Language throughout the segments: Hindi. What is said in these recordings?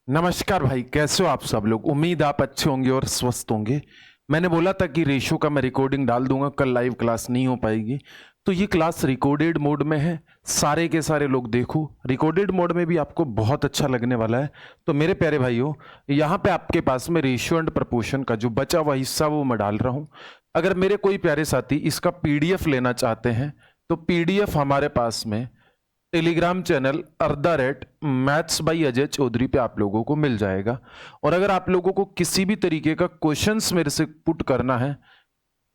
नमस्कार भाई, कैसे हो आप सब लोग। उम्मीद आप अच्छे होंगे और स्वस्थ होंगे। मैंने बोला था कि रेशो का मैं रिकॉर्डिंग डाल दूंगा, कल लाइव क्लास नहीं हो पाएगी, तो ये क्लास रिकॉर्डेड मोड में है। सारे के सारे लोग देखो, रिकॉर्डेड मोड में भी आपको बहुत अच्छा लगने वाला है। तो मेरे प्यारे भाइयों, यहाँ पे आपके पास में रेशियो एंड प्रपोर्शन का जो बचा हुआ हिस्सा वो मैं डाल रहा हूँ। अगर मेरे कोई प्यारे साथी इसका पीडीएफ लेना चाहते हैं तो पीडीएफ हमारे पास में Telegram channel @maths by Ajay Chaudhary पे आप लोगों को मिल जाएगा। और अगर आप लोगों को किसी भी तरीके का क्वेश्चंस मेरे से पुट करना है,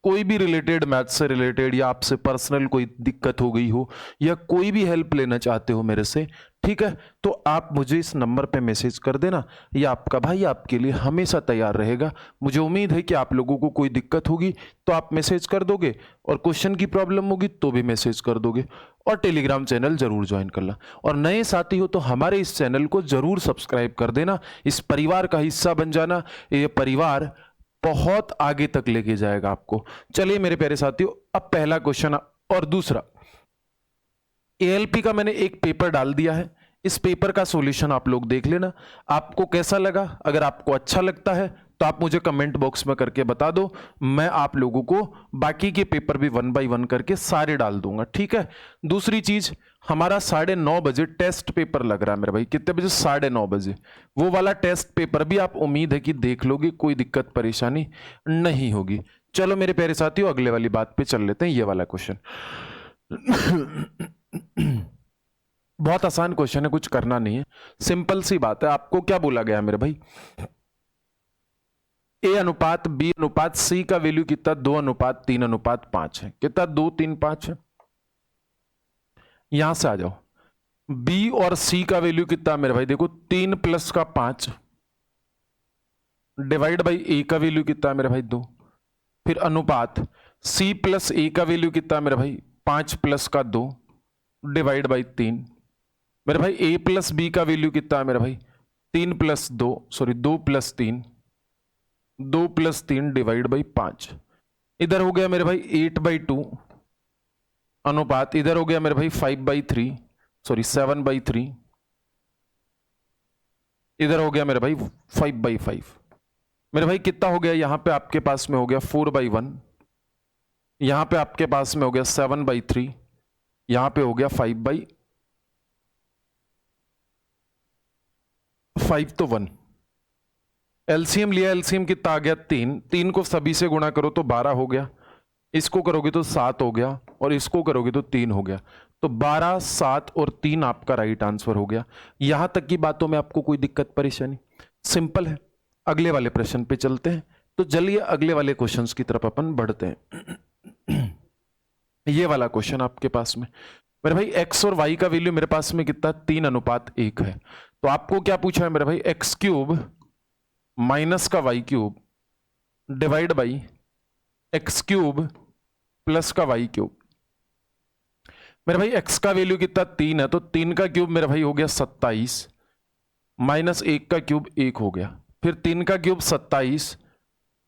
कोई भी रिलेटेड मैथ्स से रिलेटेड, या आपसे पर्सनल कोई दिक्कत हो गई हो, या कोई भी हेल्प लेना चाहते हो मेरे से, ठीक है, तो आप मुझे इस नंबर पे मैसेज कर देना। या आपका भाई आपके लिए हमेशा तैयार रहेगा। मुझे उम्मीद है कि आप लोगों को कोई दिक्कत होगी तो आप मैसेज कर दोगे, और क्वेश्चन की प्रॉब्लम होगी तो भी मैसेज कर दोगे। और टेलीग्राम चैनल जरूर ज्वाइन करना। और नए साथी हो तो हमारे इस चैनल को जरूर सब्सक्राइब कर देना, इस परिवार का हिस्सा बन जाना। ये परिवार बहुत आगे तक लेके जाएगा आपको। चलिए मेरे प्यारे साथियों, अब पहला क्वेश्चन और दूसरा, एएलपी का मैंने एक पेपर डाल दिया है। इस पेपर का सॉल्यूशन आप लोग देख लेना, आपको कैसा लगा। अगर आपको अच्छा लगता है तो आप मुझे कमेंट बॉक्स में करके बता दो, मैं आप लोगों को बाकी के पेपर भी 1 बाय 1 करके सारे डाल दूंगा, ठीक है। दूसरी चीज, हमारा 9:30 बजे टेस्ट पेपर लग रहा है मेरे भाई। कितने बजे? 9:30 बजे। वो वाला टेस्ट पेपर भी आप उम्मीद है कि देख लोगे, कोई दिक्कत परेशानी नहीं होगी। चलो मेरे प्यारे साथियों, अगले वाली बात पे चल लेते हैं। ये वाला क्वेश्चन बहुत आसान क्वेश्चन है, कुछ करना नहीं है, सिंपल सी बात है। आपको क्या बोला गया मेरे भाई? ए अनुपात बी अनुपात सी का वैल्यू कितना? 2:3:5 है। कितना? 2 3 5 है। यहां से आ जाओ, बी और सी का वैल्यू कितना मेरे भाई? देखो 3 + का 5 डिवाइड बाई ए का वैल्यू कितना मेरे भाई? 2। फिर अनुपात सी प्लस ए का वैल्यू कितना मेरे भाई? 5 + का 2 डिवाइड बाई 3। मेरे भाई ए प्लस बी का वैल्यू कितना है मेरे भाई? 3 + 2, सॉरी 2 + 3, 2 + 3 डिवाइड बाई 5। इधर हो गया मेरे भाई 8/2 अनुपात, इधर हो गया मेरे भाई 5/3, सॉरी 7/3, इधर हो गया मेरे भाई 5/5। मेरे भाई कितना हो गया? यहां पे आपके पास में हो गया 4/1, यहां पे आपके पास में हो गया 7/3, यहां पे हो गया 5/5 तो 1। एलसीएम लिया, एलसीएम कितना आ गया? 3। 3 को सभी से गुणा करो तो 12 हो गया, इसको करोगे तो 7 हो गया, और इसको करोगे तो 3 हो गया। तो 12, 7 और 3 आपका राइट आंसर हो गया। यहां तक की बातों में आपको कोई दिक्कत परेशानी? सिंपल है। अगले वाले प्रश्न पे चलते हैं। तो चलिए अगले वाले क्वेश्चंस की तरफ अपन बढ़ते हैं। ये वाला क्वेश्चन आपके पास में मेरे भाई, एक्स और वाई का वैल्यू मेरे पास में कितना? 3:1 है। तो आपको क्या पूछा है मेरे भाई? x³ माइनस का y³ divide by x³ plus का y³। मेरे भाई x का वैल्यू कितना? 3 है, तो 3 का क्यूब मेरे भाई हो गया 27, माइनस 1 का क्यूब 1 हो गया, फिर 3 का क्यूब 27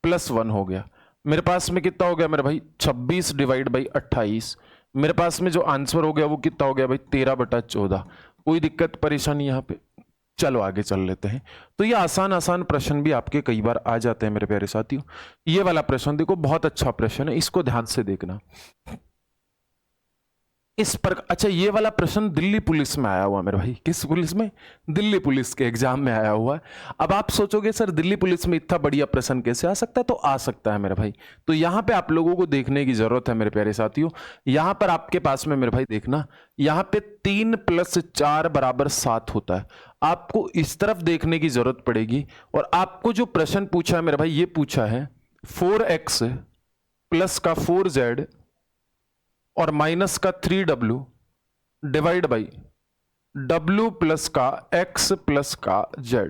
+ 1 हो गया। मेरे पास में कितना हो गया मेरे भाई? 26 डिवाइड बाई 28। मेरे पास में जो आंसर हो गया वो कितना हो गया भाई? 13/14। कोई दिक्कत परेशानी यहां पे? चलो आगे चल लेते हैं। तो ये आसान आसान प्रश्न भी आपके कई बार आ जाते हैं मेरे प्यारे साथियों। ये वाला प्रश्न देखो, बहुत अच्छा प्रश्न है, इसको ध्यान से देखना। इस पर अच्छा, ये वाला प्रश्न दिल्ली पुलिस में आया हुआ मेरे भाई। किस पुलिस में? दिल्ली पुलिस के एग्जाम में आया हुआ है। अब आप सोचोगे सर दिल्ली पुलिस में इतना बढ़िया प्रश्न कैसे आ सकता है? तो आ सकता है मेरे भाई। तो यहां पे आप लोगों को देखने की जरूरत है मेरे प्यारे साथियों। यहां पर आपके पास में मेरे भाई देखना, यहां पे 3 + 4 = 7 होता है। आपको इस तरफ देखने की जरूरत पड़ेगी। और आपको जो प्रश्न पूछा है मेरे भाई, ये पूछा है 4x प्लस का 4z और माइनस का 3w divide by w plus का x प्लस का z।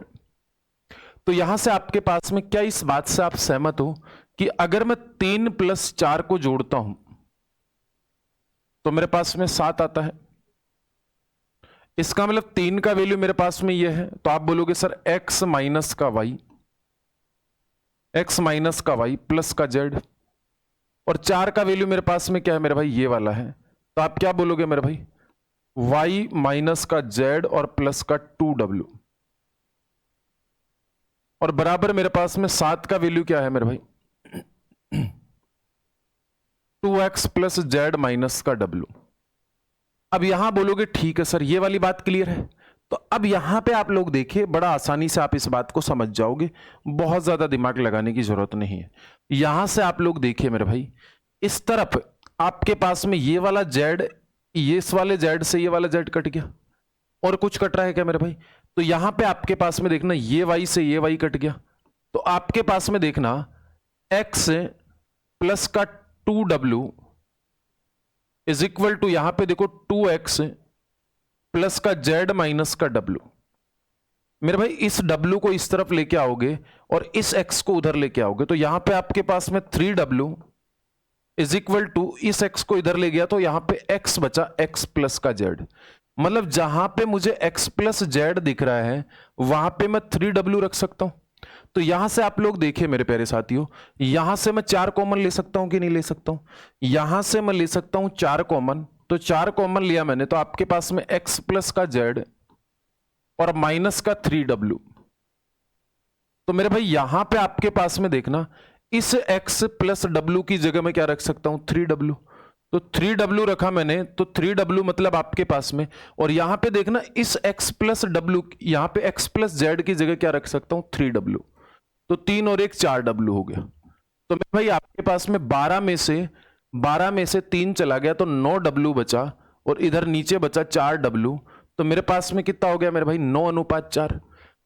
तो यहां से आपके पास में क्या इस बात से आप सहमत हो कि अगर मैं 3 + 4 को जोड़ता हूं तो मेरे पास में 7 आता है? इसका मतलब 3 का वैल्यू मेरे पास में यह है, तो आप बोलोगे सर x माइनस का y, x माइनस का y प्लस का z। और 4 का वैल्यू मेरे पास में क्या है मेरे भाई? ये वाला है। तो आप क्या बोलोगे मेरे भाई? y माइनस का z और प्लस का 2w। और बराबर मेरे पास में 7 का वैल्यू क्या है मेरे भाई 2x प्लस जेड माइनस का w। अब यहां बोलोगे ठीक है सर ये वाली बात क्लियर है, तो अब यहां पे आप लोग देखिए बड़ा आसानी से आप इस बात को समझ जाओगे, बहुत ज्यादा दिमाग लगाने की जरूरत नहीं है। यहां से आप लोग देखिए मेरे भाई, इस तरफ आपके पास में ये वाला जेड, ये इस वाले जेड से ये वाला जेड कट गया, और कुछ कट रहा है क्या मेरे भाई? तो यहां पे आपके पास में देखना ये वाई से ये वाई कट गया, तो आपके पास में देखना x प्लस का 2w इज इक्वल टू यहां पे देखो 2x प्लस का z माइनस का w। मेरे भाई इस w को इस तरफ लेके आओगे और इस x को उधर लेके आओगे, तो यहां पे आपके पास में 3w इज इक्वल टू इस x को इधर ले गया तो यहां पे x बचा x प्लस का z। मतलब जहां पे मुझे x प्लस जेड दिख रहा है वहां पे मैं 3w रख सकता हूं। तो यहां से आप लोग देखिए मेरे प्यारे साथियों, यहां से मैं 4 कॉमन ले सकता हूं कि नहीं ले सकता हूं? यहां से मैं ले सकता हूं 4 कॉमन, तो 4 कॉमन लिया मैंने, तो आपके पास में x प्लस का जेड और माइनस का 3w। तो मेरे भाई यहां पे आपके पास में देखना इस x प्लस w की जगह में क्या रख सकता हूं 3w, तो 3w रखा मैंने, तो 3w मतलब आपके पास में, और यहां पे देखना इस x प्लस w, यहां पे x प्लस जेड की जगह क्या रख सकता हूं 3w, तो 3 और 1 4w हो गया। तो मेरे भाई आपके पास में 12 में से 3 चला गया तो 9w बचा, और इधर नीचे बचा 4w। तो मेरे पास में कितना हो गया मेरे भाई 9:4।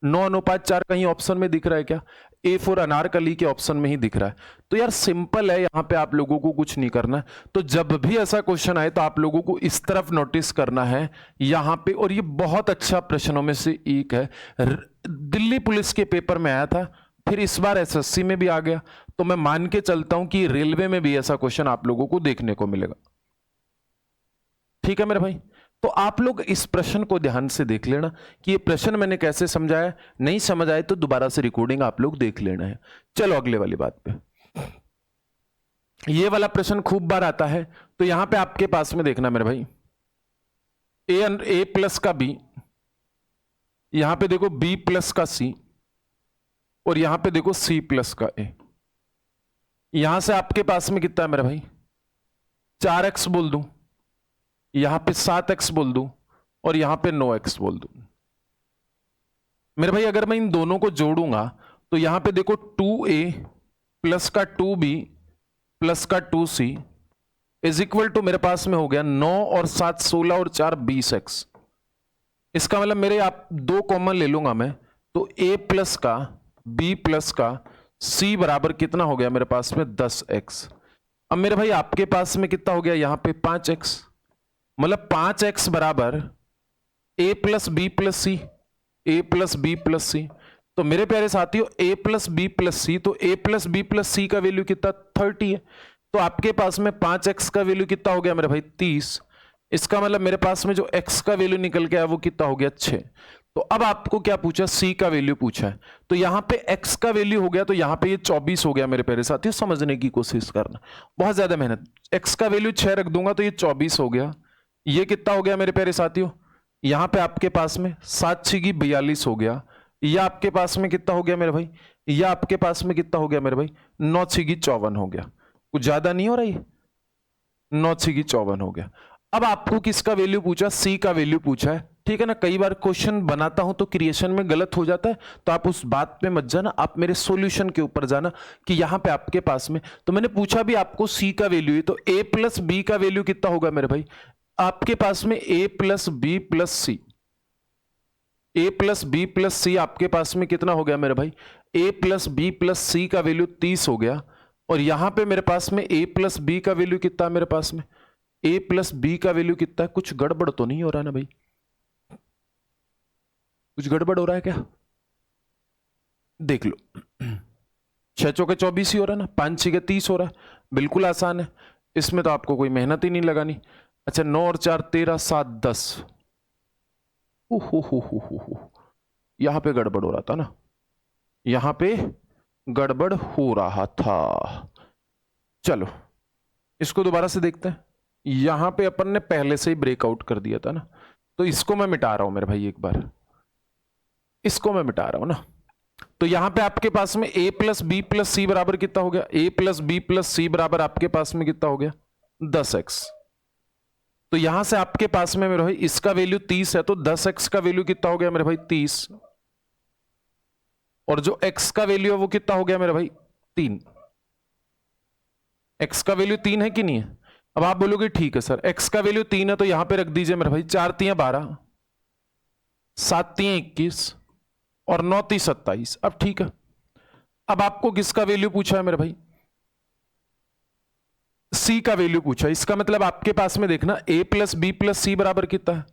9:4 कहीं ऑप्शन में दिख रहा है क्या? ए फॉर अनारकली के ऑप्शन में ही दिख रहा है। तो यार सिंपल है, यहां पे आप लोगों को कुछ नहीं करना है। तो जब भी ऐसा क्वेश्चन आए तो आप लोगों को इस तरफ नोटिस करना है यहां पे, और ये बहुत अच्छा प्रश्नों में से एक है, दिल्ली पुलिस के पेपर में आया था, फिर इस बार एसएससी में भी आ गया, तो मैं मान के चलता हूं कि रेलवे में भी ऐसा क्वेश्चन आप लोगों को देखने को मिलेगा। ठीक है मेरे भाई, तो आप लोग इस प्रश्न को ध्यान से देख लेना कि ये प्रश्न मैंने कैसे समझाया, नहीं समझ आए तो दोबारा से रिकॉर्डिंग आप लोग देख लेना है। चलो अगले वाली बात पे, ये वाला प्रश्न खूब बार आता है, तो यहां पे आपके पास में देखना मेरे भाई ए प्लस का बी, यहां पे देखो बी प्लस का सी, और यहां पे देखो सी प्लस का ए। यहां से आपके पास में कितना है मेरे भाई 4x बोल दूं, यहां पे 7x बोल दूं, और यहां पे 9x बोल दूं। मेरे भाई अगर मैं इन दोनों को जोड़ूंगा तो यहां पे देखो 2a प्लस का 2b प्लस का 2c इज इक्वल टू मेरे पास में हो गया 9 और 7 16 और 4 20x। इसका मतलब मेरे आप 2 कॉमन ले लूंगा मैं, तो a प्लस का b प्लस का c बराबर कितना हो गया मेरे पास में 10x। अब मेरे भाई आपके पास में कितना हो गया यहां पे 5x, मतलब 5x बराबर a plus B plus C, a plus B plus C. तो मेरे प्यारे साथियों a plus B plus C, तो a plus B plus C का वैल्यू कितना 30 है, तो आपके पास में 5x का वैल्यू कितना हो गया मेरे भाई 30। इसका मतलब मेरे पास में जो x का वैल्यू निकल के आया वो कितना हो गया 6। तो अब आपको क्या पूछा c का वैल्यू पूछा है, तो यहां पे x का वैल्यू हो गया, तो यहां पे ये 24 हो गया। मेरे प्यारे साथियों समझने की कोशिश करना, बहुत ज्यादा मेहनत। x का वैल्यू 6 रख दूंगा तो ये 24 हो गया। ये कितना हो गया मेरे प्यारे साथियों, यहां पे आपके पास में 7 6 42 हो गया। यह आपके पास में कितना हो गया मेरे भाई, यह आपके पास में कितना हो गया मेरे भाई 9 6 54 हो गया। कुछ ज्यादा नहीं हो रहा है, 9 6 54 हो गया। अब आपको किसका वैल्यू पूछा, सी का वैल्यू पूछा है, ठीक है ना। कई बार क्वेश्चन बनाता हूं तो क्रिएशन में गलत हो जाता है, तो आप उस बात पे मत जाना, आप मेरे सॉल्यूशन के ऊपर जाना कि यहां पे आपके पास में, तो मैंने पूछा भी आपको सी का वैल्यू है, तो ए प्लस बी का वैल्यू कितना होगा मेरे भाई, आपके पास में a plus B plus C, a plus B plus C आपके पास में कितना हो गया मेरे भाई, a plus B plus C का वैल्यू 30 हो गया। और यहां पे मेरे पास में a प्लस बी का वैल्यू कितना है मेरे पास में, a प्लस बी का वैल्यू कितना है, कुछ गड़बड़ तो नहीं हो रहा ना भाई, कुछ गड़बड़ हो रहा है क्या, देख लो 6 चौके 24 ही हो रहा है ना, 5 6 30 हो रहा है, बिल्कुल आसान है, इसमें तो आपको कोई मेहनत ही नहीं लगानी। अच्छा 9 और 4 13 7 10, यहां पे गड़बड़ हो रहा था ना, यहां पे गड़बड़ हो रहा था। चलो इसको दोबारा से देखते हैं, यहां पे अपन ने पहले से ही ब्रेकआउट कर दिया था ना, तो इसको मैं मिटा रहा हूं मेरे भाई, एक बार इसको मैं मिटा रहा हूं ना, तो यहां पे आपके पास में a प्लस बी प्लस सी बराबर कितना हो गया, a प्लस बी प्लस सी बराबर आपके पास में कितना हो गया 10x। तो यहां से आपके पास में मेरे भाई इसका वैल्यू 30 है, तो 10x का वैल्यू कितना हो गया मेरे भाई 30, और जो x का वैल्यू है वो कितना हो गया मेरे भाई 3। x का वैल्यू 3 है कि नहीं है? अब आप बोलोगे ठीक है सर, x का वैल्यू 3 है तो यहां पे रख दीजिए मेरे भाई 4 तियां 12, 7 तियां 21 और 9 ती 27। अब ठीक है, अब आपको किसका वैल्यू पूछा है मेरे भाई, c का वैल्यू पूछा है। इसका मतलब आपके पास में देखना a प्लस बी प्लस सी बराबर कितना है,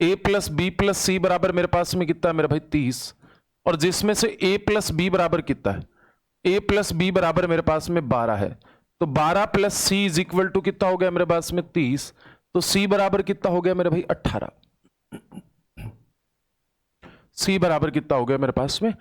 a प्लस बी प्लस सी बराबर मेरे पास में कितना है मेरे भाई 30, और जिसमें से a प्लस बी बराबर कितना है, a प्लस बी बराबर मेरे पास में 12 है, तो 12 plus C is equal to कितना हो गया मेरे पास में 30, तो c बराबर कितना हो गया मेरे भाई 18। c बराबर कितना हो गया मेरे पास में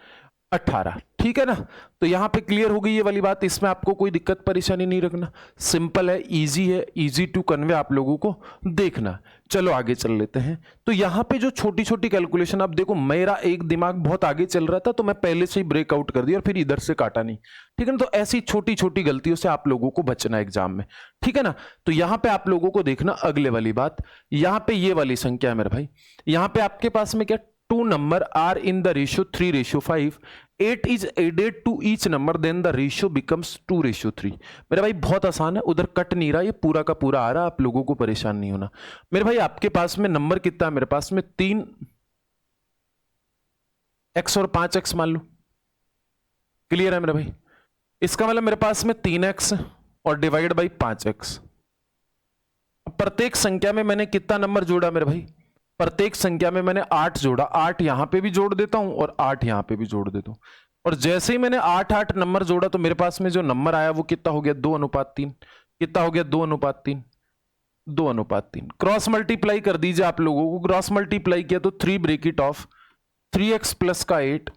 18, ठीक है ना। तो यहां पे क्लियर हो गई ये वाली बात, इसमें आपको कोई दिक्कत परेशानी नहीं रखना, सिंपल है, इजी टू कन्वे आप लोगों को देखना। चलो आगे चल लेते हैं। तो यहां पे जो छोटी छोटी कैलकुलेशन, अब देखो मेरा एक दिमाग बहुत आगे चल रहा था तो मैं पहले से ही ब्रेकआउट कर दिया और फिर इधर से काटा नहीं, ठीक है ना। तो ऐसी छोटी छोटी गलतियों से आप लोगों को बचना एग्जाम में, ठीक है ना। तो यहां पे आप लोगों को देखना अगले वाली बात, यहां पे ये वाली संख्या है मेरे भाई, यहां पे आपके पास में क्या, 2 number are in the ratio 3:5, 8 is added to each number, then the ratio becomes 2:3। मेरे भाई बहुत आसान है, उधर कट नहीं रहा, ये पूरा का पूरा आ रहा, आप लोगों को परेशान नहीं होना। मेरे भाई आपके पास में नंबर कितना है, मेरे पास में 3x और 5x मान लो, क्लियर है मेरे भाई। इसका मतलब मेरे पास में 3x और डिवाइड बाई 5x। प्रत्येक संख्या में मैंने कितना नंबर जोड़ा मेरे भाई, प्रत्येक संख्या में मैंने 8 जोड़ा, 8 यहां पे भी जोड़ देता हूं और 8 यहां पे भी जोड़ देता हूं, और जैसे ही मैंने 8 नंबर जोड़ा तो मेरे पास में जो नंबर आया वो कितना हो गया 2:3। कितना हो गया 2:3, 2:3। क्रॉस मल्टीप्लाई कर दीजिए आप लोगों को, क्रॉस मल्टीप्लाई किया तो 3 ब्रेकेट ऑफ 3x प्लस का 8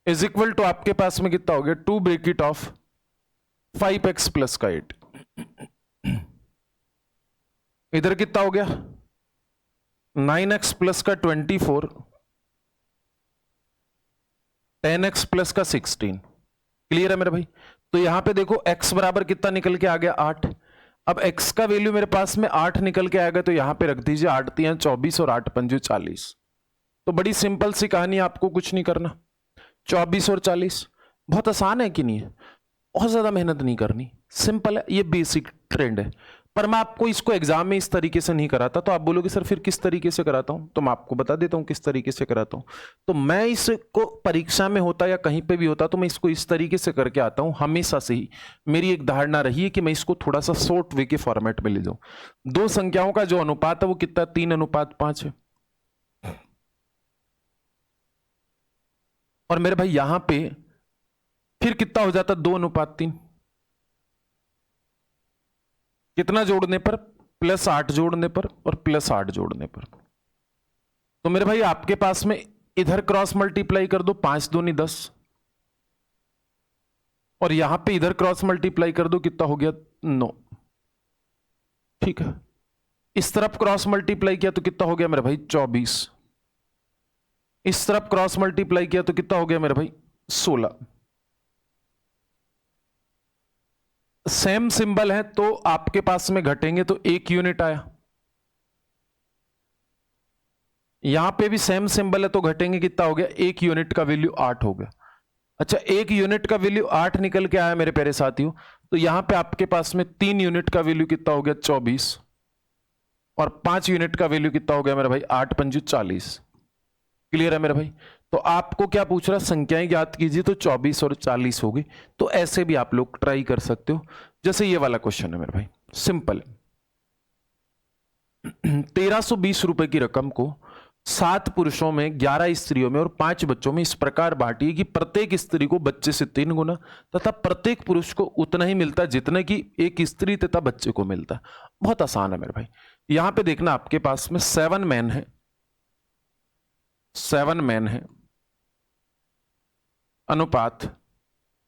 इज इक्वल टू आपके पास में कितना हो गया 2 ब्रेकेट ऑफ 5x प्लस का 8। इधर कितना हो गया 9x प्लस का 24, 10x प्लस का 16। क्लियर है मेरे भाई। तो यहां पे देखो x बराबर कितना निकल के आ गया 8। अब x का वैल्यू मेरे पास में 8 निकल के आएगा, तो यहां पे रख दीजिए 8 तियां 24 और 8 पंजे 40। तो बड़ी सिंपल सी कहानी, आपको कुछ नहीं करना, 24 और 40। बहुत आसान है कि नहीं है, बहुत ज्यादा मेहनत नहीं करनी, सिंपल है, ये बेसिक ट्रेंड है। पर मैं आपको इसको एग्जाम में इस तरीके से नहीं कराता, तो आप बोलोगे सर फिर किस तरीके से कराता हूं, तो मैं आपको बता देता हूं किस तरीके से कराता हूं। तो मैं इसको परीक्षा में होता या कहीं पे भी होता तो मैं इसको इस तरीके से करके आता हूं, हमेशा से ही मेरी एक धारणा रही है कि मैं इसको थोड़ा सा शॉर्ट वे के फॉर्मेट में ले जाऊं। दो संख्याओं का जो अनुपात है वो कितना 3:5 है, और मेरे भाई यहां पे फिर कितना हो जाता 2:3, कितना जोड़ने पर, +8 जोड़ने पर और +8 जोड़ने पर। तो मेरे भाई आपके पास में इधर क्रॉस मल्टीप्लाई कर दो, 5 दूनी 10, और यहां पे इधर क्रॉस मल्टीप्लाई कर दो, कितना हो गया 9। ठीक है, इस तरफ क्रॉस मल्टीप्लाई किया तो कितना हो गया मेरे भाई 24, इस तरफ क्रॉस मल्टीप्लाई किया तो कितना हो गया मेरे भाई 16। सेम सिंबल है तो आपके पास में घटेंगे तो 1 यूनिट आया, यहां पे भी सेम सिंबल है तो घटेंगे, कितना हो गया 1 यूनिट का वैल्यू 8 हो गया। अच्छा, 1 यूनिट का वैल्यू 8 निकल के आया मेरे प्यारे साथियों, तो यहां पे आपके पास में 3 यूनिट का वैल्यू कितना हो गया 24, और 5 यूनिट का वैल्यू कितना हो गया मेरे भाई 8 पंजे 40। क्लियर है मेरे भाई। तो आपको क्या पूछ रहा, संख्याएं ज्ञात कीजिए, तो 24 और 40 होगी। तो ऐसे भी आप लोग ट्राई कर सकते हो, जैसे ये वाला क्वेश्चन है मेरे भाई, सिंपल है। 1320 रुपए की रकम को 7 पुरुषों में, 11 स्त्रियों में और 5 बच्चों में इस प्रकार बांटिए कि प्रत्येक स्त्री को बच्चे से 3 गुना तथा प्रत्येक पुरुष को उतना ही मिलता है जितना कि एक स्त्री तथा बच्चे को मिलता है। बहुत आसान है मेरे भाई। यहां पे देखना आपके पास में 7 मैन है, 7 मैन है, अनुपात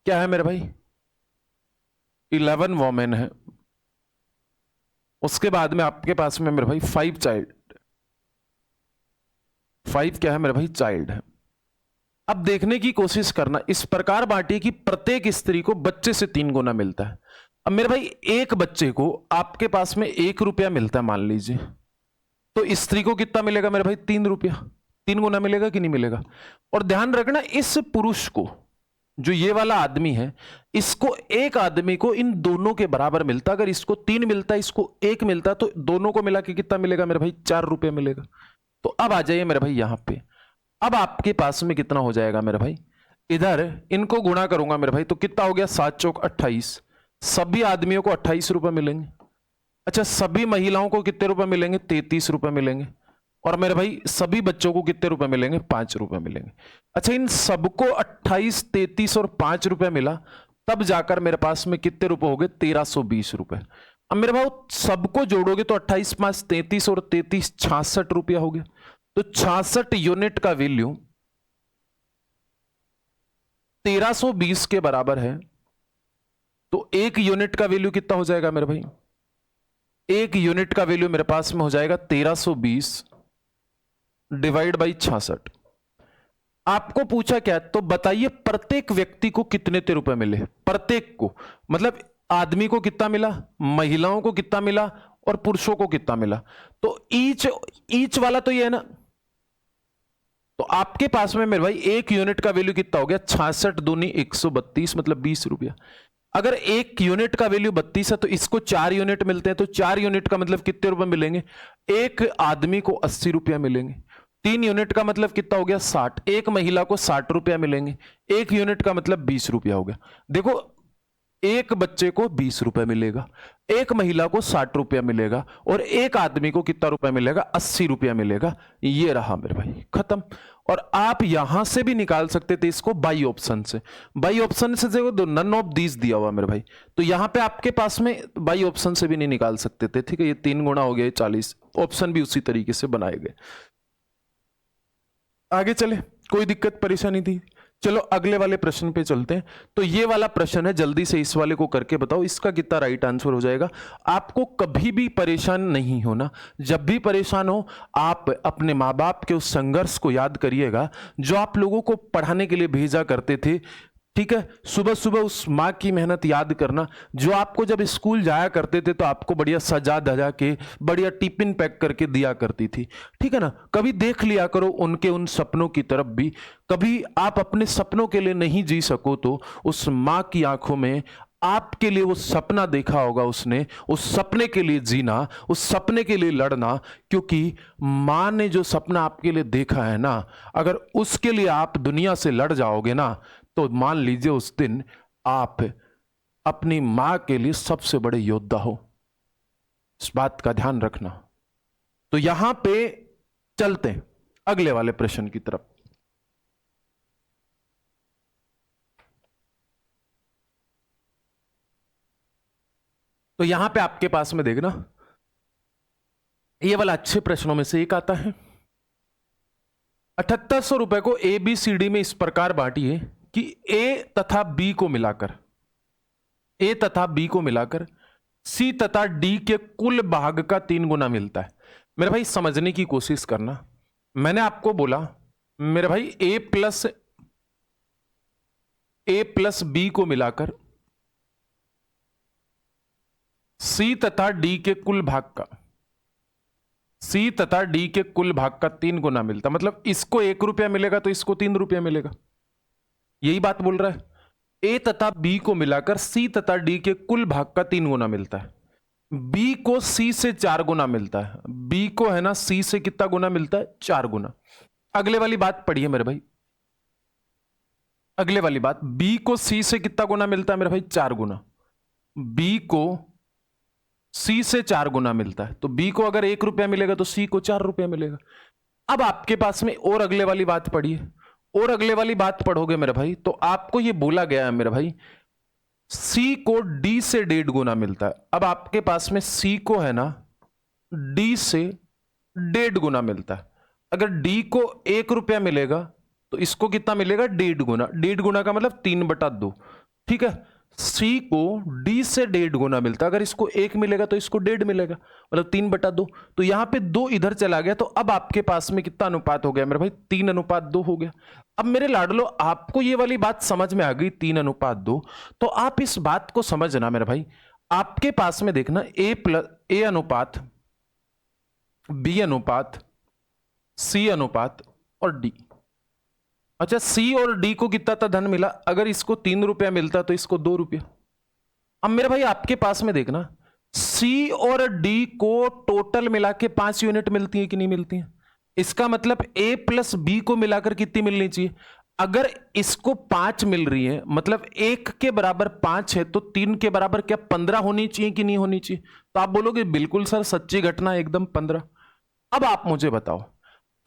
क्या है मेरे भाई 11 वोमेन है, उसके बाद में आपके पास में मेरे भाई 5 चाइल्ड, 5 क्या है मेरे भाई चाइल्ड है। अब देखने की कोशिश करना, इस प्रकार बांटिए कि प्रत्येक स्त्री को बच्चे से 3 गुना मिलता है। अब मेरे भाई एक बच्चे को आपके पास में 1 रुपया मिलता है मान लीजिए, तो स्त्री को कितना मिलेगा मेरे भाई? 3 रुपया। 3 गुना मिलेगा कि नहीं मिलेगा? और ध्यान रखना, इस पुरुष को, जो ये वाला आदमी है, इसको, एक आदमी को इन दोनों के बराबर मिलता। अगर इसको 3 मिलता है, इसको 1 मिलता, तो दोनों को मिला के कितना मिलेगा मेरे भाई? 4 रुपया मिलेगा। तो अब आ जाइए मेरे भाई यहां पे, अब आपके पास में कितना हो जाएगा मेरे भाई? इधर इनको गुणा करूंगा मेरे भाई, तो कितना हो गया? 7 चौक 28। सभी आदमियों को 28 रुपए मिलेंगे। अच्छा, सभी महिलाओं को कितने रुपए मिलेंगे? 33 रुपए मिलेंगे। और मेरे भाई सभी बच्चों को कितने रुपए मिलेंगे? 5 रुपए मिलेंगे। अच्छा, इन सबको 28, 33 और 5 रुपए मिला, तब जाकर मेरे पास में कितने रुपए हो गए? 1320 रुपए। अब मेरे भाई सबको जोड़ोगे तो 28 5 33 और 33 66 रुपया हो गया। तो 66 यूनिट का वैल्यू 1320 के बराबर है। तो 1 यूनिट का वैल्यू कितना हो जाएगा मेरे भाई? 1 यूनिट का वैल्यू मेरे पास में हो जाएगा 1320 डिवाइड बाई 66। आपको पूछा क्या? तो बताइए प्रत्येक व्यक्ति को कितने रुपए मिले? प्रत्येक को मतलब आदमी को कितना मिला, महिलाओं को कितना मिला, और पुरुषों को कितना मिला? तो ईच वाला तो ये है ना। तो आपके पास में मेरे भाई 1 यूनिट का वैल्यू कितना हो गया? 66 दूनी 132, मतलब 20 रुपया। अगर 1 यूनिट का वैल्यू 32 है, तो इसको 4 यूनिट मिलते हैं, तो 4 यूनिट का मतलब कितने रुपए मिलेंगे? एक आदमी को 80 रुपया मिलेंगे। 3 यूनिट का मतलब कितना हो गया? 60। एक महिला को 60 रुपया मिलेंगे। 1 यूनिट का मतलब 20 रुपया हो गया। देखो, एक बच्चे को 20 रुपए मिलेगा, एक महिला को 60 रुपया मिलेगा, और एक आदमी को कितना रुपया मिलेगा? 80 रुपया मिलेगा। ये रहा मेरे भाई, खत्म। और आप यहां से भी निकाल सकते थे इसको बाई ऑप्शन से। बाई ऑप्शन से देखो, नन ऑफ दीज दिया हुआ मेरे भाई, तो यहां पे आपके पास में बाई ऑप्शन से भी नहीं निकाल सकते थे। ठीक है, ये 3 गुना हो गया 40। ऑप्शन भी उसी तरीके से बनाए गए। आगे चले, कोई दिक्कत परेशानी थी? चलो अगले वाले प्रश्न पे चलते हैं। तो ये वाला प्रश्न है, जल्दी से इस वाले को करके बताओ इसका कितना राइट आंसर हो जाएगा। आपको कभी भी परेशान नहीं होना। जब भी परेशान हो, आप अपने माँ बाप के उस संघर्ष को याद करिएगा जो आप लोगों को पढ़ाने के लिए भेजा करते थे। ठीक है, सुबह सुबह उस माँ की मेहनत याद करना, जो आपको जब स्कूल जाया करते थे तो आपको बढ़िया सजा धजा के बढ़िया टिफिन पैक करके दिया करती थी। ठीक है ना, कभी देख लिया करो उनके उन सपनों की तरफ भी। कभी आप अपने सपनों के लिए नहीं जी सको तो उस माँ की आंखों में आपके लिए वो सपना देखा होगा उसने, उस सपने के लिए जीना, उस सपने के लिए लड़ना। क्योंकि माँ ने जो सपना आपके लिए देखा है ना, अगर उसके लिए आप दुनिया से लड़ जाओगे ना, तो मान लीजिए उस दिन आप अपनी मां के लिए सबसे बड़े योद्धा हो। इस बात का ध्यान रखना। तो यहां पे चलते हैं अगले वाले प्रश्न की तरफ। तो यहां पे आपके पास में देखना, ये वाला अच्छे प्रश्नों में से एक आता है। 7800 रुपए को ABCD में इस प्रकार बांटिए कि ए तथा बी को मिलाकर सी तथा डी के कुल भाग का 3 गुना मिलता है। मेरे भाई समझने की कोशिश करना। मैंने आपको बोला मेरे भाई ए प्लस बी को मिलाकर सी तथा डी के कुल भाग का 3 गुना मिलता। मतलब इसको 1 रुपया मिलेगा तो इसको 3 रुपया मिलेगा। यही बात बोल रहा है। ए तथा बी को मिलाकर सी तथा डी के कुल भाग का 3 गुना मिलता है। बी को सी से 4 गुना मिलता है। बी को है ना सी से कितना गुना मिलता है? 4 गुना। अगले वाली बात पढ़िए मेरे भाई, अगले वाली बात, बी को सी से कितना गुना मिलता है मेरे भाई? 4 गुना। बी को सी से 4 गुना मिलता है, तो बी को अगर 1 रुपया मिलेगा तो सी को 4 रुपया मिलेगा। अब आपके पास में और अगले वाली बात पढ़िए, और अगले वाली बात पढ़ोगे मेरे भाई तो आपको ये बोला गया है मेरे भाई सी को डी से 1.5 गुना मिलता है। अब आपके पास में सी को है ना डी से 1.5 गुना मिलता है। अगर डी को 1 रुपया मिलेगा तो इसको कितना मिलेगा? 1.5 गुना। 1.5 गुना का मतलब 3/2। ठीक है, सी को डी से 1.5 गुना मिलता है। अगर इसको 1 मिलेगा तो इसको 1.5 मिलेगा, मतलब 3/2। तो यहां पे 2 इधर चला गया, तो अब आपके पास में कितना अनुपात हो गया मेरे भाई? 3:2 हो गया। अब मेरे लाडलो, आपको ये वाली बात समझ में आ गई 3:2। तो आप इस बात को समझना मेरे भाई, आपके पास में देखना ए अनुपात, बी अनुपात, सी अनुपात और डी। अच्छा, सी और डी को कितना था धन मिला? अगर इसको 3 रुपया मिलता तो इसको 2 रुपया। अब मेरे भाई आपके पास में देखना, सी और डी को टोटल मिला के 5 यूनिट मिलती है कि नहीं मिलती है? इसका मतलब ए प्लस बी को मिलाकर कितनी मिलनी चाहिए? अगर इसको 5 मिल रही है, मतलब 1 के बराबर 5 है, तो 3 के बराबर क्या 15 होनी चाहिए कि नहीं होनी चाहिए? तो आप बोलोगे बिल्कुल सर, सच्ची घटना, एकदम 15। अब आप मुझे बताओ,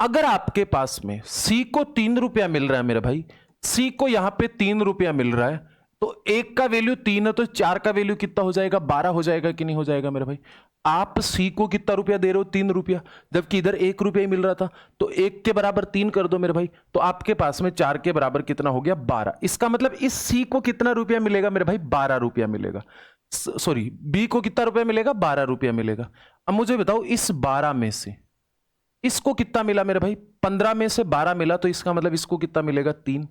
अगर आपके पास में सी को 3 रुपया मिल रहा है मेरे भाई, सी को यहां पे 3 रुपया मिल रहा है, तो 1 का वैल्यू 3 है, तो 4 का वैल्यू कितना हो जाएगा? 12 हो जाएगा कि नहीं हो जाएगा मेरे भाई? आप सी को कितना रुपया दे रहे हो? 3 रुपया, जबकि इधर 1 रुपया ही मिल रहा था। तो 1 के बराबर 3 कर दो मेरे भाई, तो आपके पास में 4 के बराबर कितना हो गया? 12। इसका मतलब इस सी को कितना रुपया मिलेगा मेरे भाई? 12 रुपया मिलेगा। सॉरी, बी को कितना रुपया मिलेगा? 12 रुपया मिलेगा। अब मुझे बताओ, इस 12 में से इसको कितना मिला मेरे भाई? 15 में से 12 मिला, तो इसका मतलब इसको कितना मिलेगा? 3।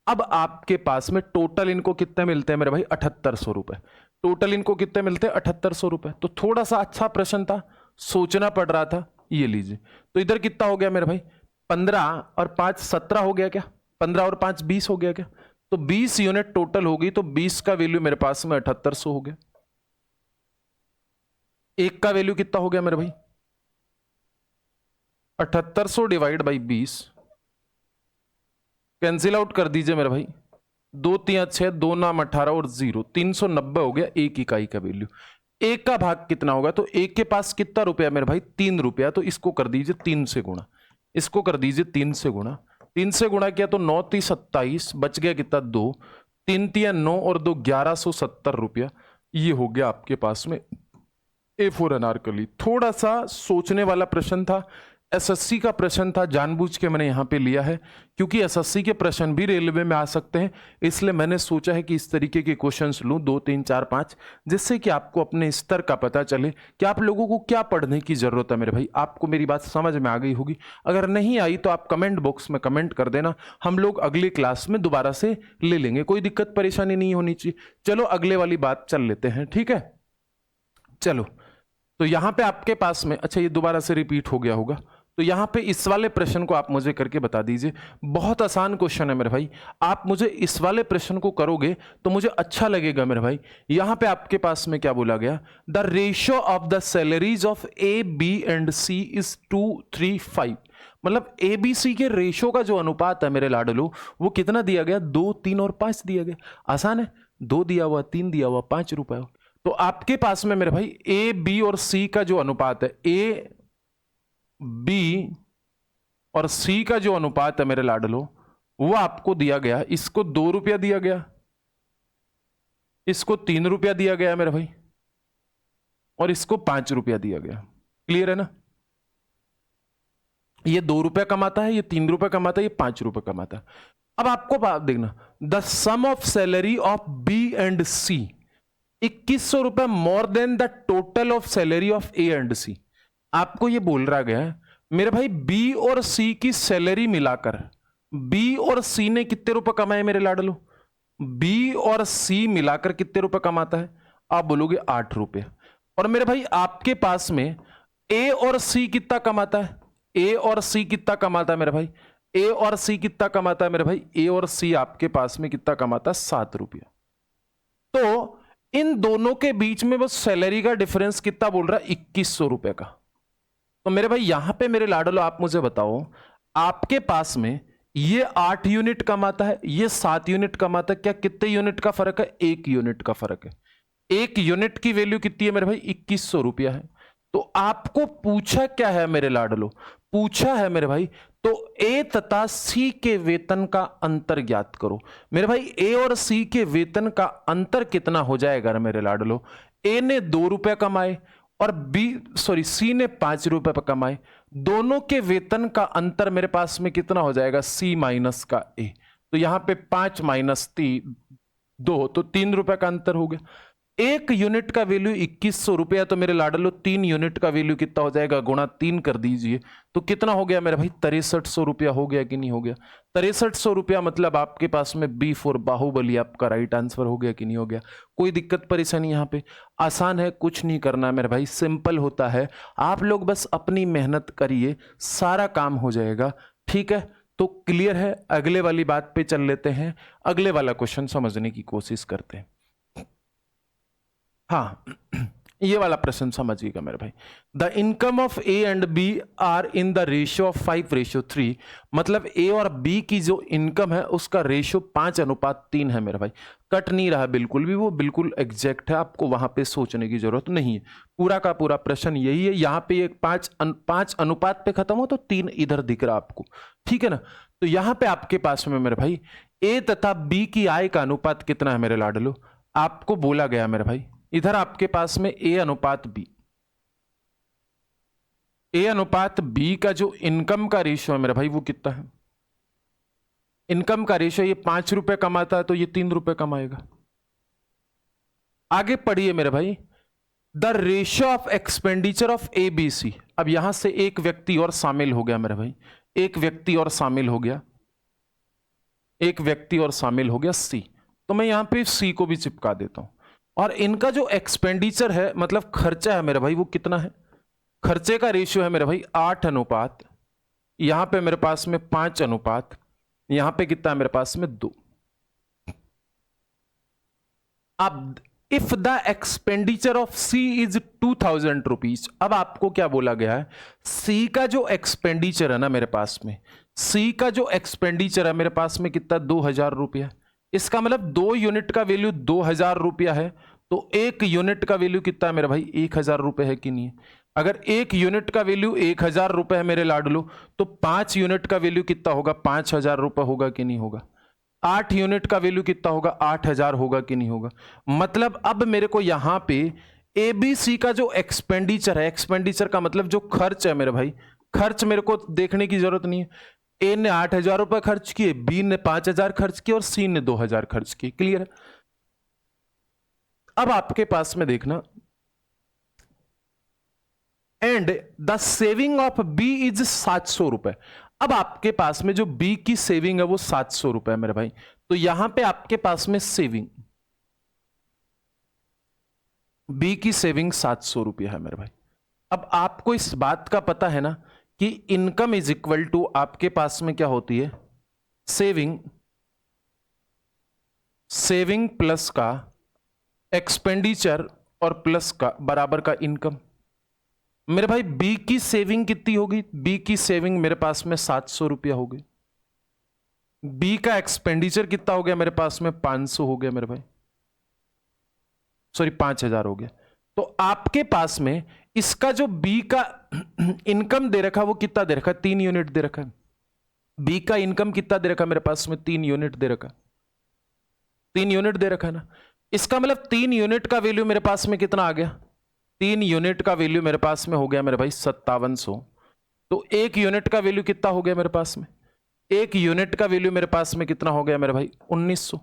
अब आपके पास में टोटल इनको कितने मिलते हैं मेरे भाई? 7800 रुपए। टोटल इनको कितने मिलते हैं? 7800 रुपए। तो थोड़ा सा अच्छा प्रश्न था, सोचना पड़ रहा था। ये लीजिए, तो इधर कितना हो गया मेरे भाई? 15 और 5 17 हो गया क्या? 15 और 5 20 हो गया क्या? तो 20 यूनिट टोटल होगी, तो 20 का वैल्यू मेरे पास में 7800 हो गया। 1 का वैल्यू कितना हो गया मेरे भाई? 7800 डिवाइड बाई 20, कैंसिल आउट कर दीजिए मेरे भाई। 2 3 6, 2 नाम 18 और 0, 390 हो गया 1 इकाई का वैल्यू। 1 का भाग कितना होगा? तो 1 के पास कितना रुपया मेरे भाई? 3 रुपया। तो इसको कर दीजिए 3 से गुणा, इसको कर दीजिए 3 से गुणा। 3 से गुणा किया तो 9 3 27, बच गया कितना? 2, 3 3 9 और 2 1170 रुपया। ये हो गया आपके पास में ए फॉर अनारकली। थोड़ा सा सोचने वाला प्रश्न था, एसएससी का प्रश्न था, जानबूझ के मैंने यहां पे लिया है, क्योंकि एसएससी के प्रश्न भी रेलवे में आ सकते हैं, इसलिए मैंने सोचा है कि इस तरीके के क्वेश्चंस लूं 2 3 4 5, जिससे कि आपको अपने स्तर का पता चले कि आप लोगों को क्या पढ़ने की जरूरत है मेरे भाई। आपको मेरी बात समझ में आ गई होगी। अगर नहीं आई तो आप कमेंट बॉक्स में कमेंट कर देना, हम लोग अगली क्लास में दोबारा से ले लेंगे, कोई दिक्कत परेशानी नहीं होनी चाहिए। चलो अगले वाली बात चल लेते हैं, ठीक है। चलो, तो यहां पे आपके पास में, अच्छा ये दोबारा से रिपीट हो गया होगा, तो यहां पे इस वाले प्रश्न को आप मुझे करके बता दीजिए। बहुत आसान क्वेश्चन है मेरे भाई, आप मुझे इस वाले प्रश्न को करोगे तो मुझे अच्छा लगेगा मेरे भाई। यहां पे आपके पास में क्या बोला गया? The ratio of the salaries of A B and C is 2 3 5। मतलब ए बी सी के रेशियो का जो अनुपात है मेरे लाडलो, वो कितना दिया गया? 2 3 और 5 दिया गया। आसान है, 2 दिया हुआ, 3 दिया हुआ, 5 रुपए। तो आपके पास में मेरे भाई ए बी और सी का जो अनुपात है, ए बी और सी का जो अनुपात है मेरे लाडलो, वो आपको दिया गया। इसको 2 रुपया दिया गया, इसको 3 रुपया दिया गया मेरे भाई, और इसको 5 रुपया दिया गया। क्लियर है ना? ये 2 रुपया कमाता है, ये 3 रुपया कमाता है, ये 5 रुपया कमाता है। अब आपको बात देखना, the sum of salary of B and C 2100 रुपए more than the total of salary of A and C. आपको ये बोल रहा गया है मेरे भाई, बी और सी की सैलरी मिलाकर बी और सी ने कितने रुपए कमाए मेरे लाडलो? बी और सी मिलाकर कितने रुपए कमाता है? आप बोलोगे 8 रुपए। और मेरे भाई आपके पास में ए और सी कितना कमाता है? ए और सी कितना कमाता है मेरे भाई? ए और सी कितना कमाता है मेरे भाई? ए और सी आपके पास में कितना कमाता है? 7 रुपया। तो इन दोनों के बीच में बस सैलरी का डिफरेंस कितना बोल रहा है? 2100 रुपए का। तो मेरे भाई यहां पे मेरे लाडलो आप मुझे बताओ, आपके पास में ये 8 यूनिट कमाता है, ये 7 यूनिट कमाता है, क्या कितने यूनिट का फर्क है? 1 यूनिट का फर्क है। 1 यूनिट की वैल्यू कितनी है मेरे भाई? 2100 रुपया है। तो आपको पूछा क्या है मेरे लाडलो? पूछा है मेरे भाई, तो ए तथा सी के वेतन का अंतर ज्ञात करो। मेरे भाई ए और सी के वेतन का अंतर कितना हो जाएगा मेरे लाडलो? ए ने 2 रुपए कमाए और सी ने 5 रुपए कमाए, दोनों के वेतन का अंतर मेरे पास में कितना हो जाएगा? सी माइनस का ए। तो यहां पे 5 माइनस 3, 2, तो 3 रुपए का अंतर हो गया। 1 यूनिट का वैल्यू 2100 रुपया, तो मेरे लाडलो 3 यूनिट का वैल्यू कितना हो जाएगा, गुणा 3 कर दीजिए, तो कितना हो गया मेरे भाई, 6300 रुपया हो गया कि नहीं हो गया। 6300 रुपया मतलब आपके पास में बी फॉर बाहुबली आपका राइट आंसर हो गया कि नहीं हो गया। कोई दिक्कत परेशानी यहाँ पे? आसान है, कुछ नहीं करना है मेरे भाई, सिंपल होता है। आप लोग बस अपनी मेहनत करिए, सारा काम हो जाएगा। ठीक है, तो क्लियर है। अगले वाली बात पे चल लेते हैं, अगले वाला क्वेश्चन समझने की कोशिश करते हैं। हाँ, ये वाला प्रश्न समझिएगा मेरे भाई। The income of A and B are in the ratio of 5:3, मतलब ए और बी की जो इनकम है उसका रेशियो 5:3 है मेरे भाई। कट नहीं रहा बिल्कुल भी, वो बिल्कुल एग्जैक्ट है, आपको वहां पे सोचने की जरूरत नहीं है। पूरा का पूरा प्रश्न यही है। यहाँ पे एक 5 अनुपात पे खत्म हो तो 3 इधर दिख रहा आपको, ठीक है ना। तो यहाँ पे आपके पास में मेरे भाई ए तथा बी की आय का अनुपात कितना है मेरे लाडलो, आपको बोला गया मेरे भाई। इधर आपके पास में ए अनुपात बी, ए अनुपात बी का जो इनकम का रेशियो है मेरे भाई वो कितना है। इनकम का रेशियो ये 5 रुपए कमाता है तो ये 3 रुपए कमाएगा। आगे पढ़िए मेरे भाई, the ratio of expenditure of A B C. अब यहां से एक व्यक्ति और शामिल हो गया मेरे भाई, एक व्यक्ति और शामिल हो गया, एक व्यक्ति और शामिल हो गया सी। तो मैं यहां पे सी को भी चिपका देता हूं। और इनका जो एक्सपेंडिचर है मतलब खर्चा है मेरे भाई वो कितना है, खर्चे का रेशियो है मेरे भाई 8 अनुपात, यहां पे मेरे पास में 5 अनुपात, यहां पे कितना है मेरे पास में 2। अब if the expenditure of C is 2000 rupees, अब आपको क्या बोला गया है, सी का जो एक्सपेंडिचर है ना मेरे पास में, सी का जो एक्सपेंडिचर है मेरे पास में कितना, 2000 रुपया। इसका मतलब 2 यूनिट का वैल्यू 2000 रुपया है, तो 1 यूनिट का वैल्यू कितना है मेरे भाई, 1000 रुपए है कि नहीं है। अगर 1 यूनिट का वैल्यू 1000 रुपए है मेरे लाडलो, तो 5 यूनिट का वैल्यू कितना होगा, 5000 रुपए होगा कि नहीं होगा। 8 यूनिट का वैल्यू कितना होगा, 8000 होगा कि नहीं होगा। मतलब अब मेरे को यहां पे एबीसी का जो एक्सपेंडिचर है, एक्सपेंडिचर का मतलब जो खर्च है मेरे भाई, खर्च मेरे को देखने की जरूरत नहीं है। ए ने 8000 रुपए खर्च किए, बी ने 5000 खर्च किए और सी ने 2000 खर्च किए। क्लियर है। अब आपके पास में देखना, and the saving of B is 700 रुपए। अब आपके पास में जो बी की सेविंग है वो 700 रुपए है मेरे भाई। तो यहां पे आपके पास में सेविंग, बी की सेविंग 700 रुपया है मेरे भाई। अब आपको इस बात का पता है ना कि इनकम इज इक्वल टू आपके पास में क्या होती है, सेविंग, सेविंग प्लस का एक्सपेंडिचर और प्लस का बराबर का इनकम। मेरे भाई बी की सेविंग कितनी होगी, बी की सेविंग मेरे पास में 700 रुपया हो गई। बी का एक्सपेंडिचर कितना हो गया मेरे पास में, 500 हो गया मेरे भाई, सॉरी 5000 हो गया। तो आपके पास में इसका जो बी का इनकम दे रखा वो कितना दे रखा, 3 यूनिट दे रखा है। बी का इनकम कितना दे रखा मेरे पास में, 3 यूनिट दे रखा, 3 यूनिट दे रखा है ना। इसका मतलब 3 यूनिट का वैल्यू मेरे पास में कितना आ गया, 3 यूनिट का वैल्यू मेरे पास में हो गया मेरे भाई 5700। तो 1 यूनिट का वैल्यू कितना हो गया मेरे पास में, 1 यूनिट का वैल्यू मेरे पास में कितना हो गया मेरे भाई, 1900।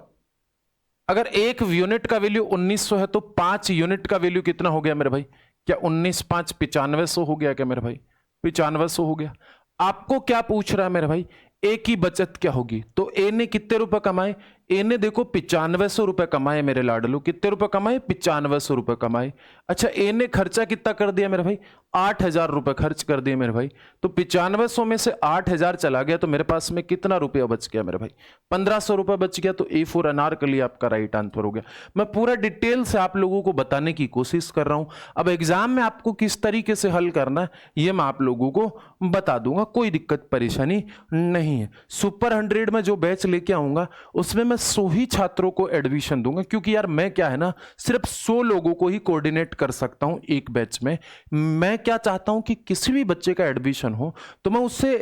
अगर 1 यूनिट का वैल्यू 1900 है तो 5 यूनिट का वैल्यू कितना हो गया मेरे भाई, क्या 19 5 9500 हो गया क्या मेरे भाई, 9500 हो गया। आपको क्या पूछ रहा है मेरे भाई, ए की बचत क्या होगी। तो ए ने कितने रुपए कमाए, ए ने देखो 9500 रुपए कमाए मेरे लाडलो, कितने रुपए कमाए, 9500 रुपए कमाए। अच्छा ए ने खर्चा कितना कर दिया मेरे भाई, 8000 रुपए खर्च कर दिए मेरे भाई। तो 9500 में से 8000 चला गया तो मेरे पास में कितना रुपया बच गया मेरे भाई, 1500 रुपए बच गया। तो ए फॉर अनारकली आपका राइट आंसर हो गया। मैं पूरा डिटेल से आप लोगों को बताने की कोशिश कर रहा हूं। अब एग्जाम में आपको किस तरीके से हल करना है ये मैं आप लोगों को बता दूंगा, कोई दिक्कत परेशानी नहीं है। सुपर 100 में जो बैच लेके आऊंगा उसमें मैं 100 ही छात्रों को एडमिशन दूंगा, क्योंकि यार मैं क्या है ना, सिर्फ 100 लोगों को ही कोऑर्डिनेट कर सकता हूं एक बैच में। मैं क्या चाहता हूं कि किसी भी बच्चे का एडमिशन हो तो मैं उससे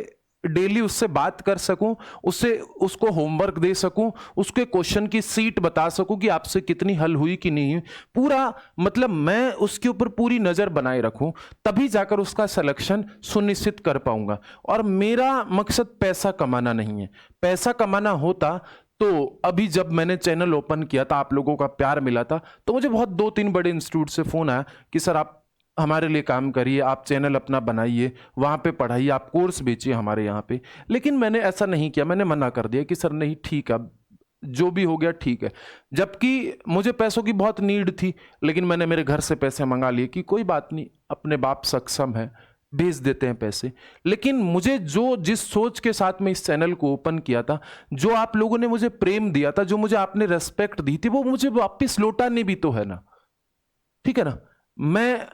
डेली उससे बात कर सकूं, उसको होमवर्क दे सकूं, उसके क्वेश्चन की सीट बता सकूं कि आपसे कितनी हल हुई कि नहीं, पूरा मतलब मैं उसके ऊपर पूरी नजर बनाए रखूं, तभी जाकर उसका सिलेक्शन सुनिश्चित कर पाऊंगा। और मेरा मकसद पैसा कमाना नहीं है। पैसा कमाना होता तो अभी जब मैंने चैनल ओपन किया था, आप लोगों का प्यार मिला था, तो मुझे बहुत 2-3 बड़े इंस्टीट्यूट से फोन आया कि सर आप हमारे लिए काम करिए, आप चैनल अपना बनाइए, वहाँ पे पढ़ाइए, आप कोर्स बेचिए हमारे यहाँ पे। लेकिन मैंने ऐसा नहीं किया, मैंने मना कर दिया कि सर नहीं, ठीक है, जो भी हो गया ठीक है। जबकि मुझे पैसों की बहुत नीड थी, लेकिन मैंने मेरे घर से पैसे मंगा लिए कि कोई बात नहीं, अपने बाप सक्षम है, भेज देते हैं पैसे। लेकिन मुझे जो जिस सोच के साथ में इस चैनल को ओपन किया था, जो आप लोगों ने मुझे प्रेम दिया था, जो मुझे आपने रेस्पेक्ट दी थी, वो मुझे वापस लौटाने भी तो है ना, ठीक है ना। मैं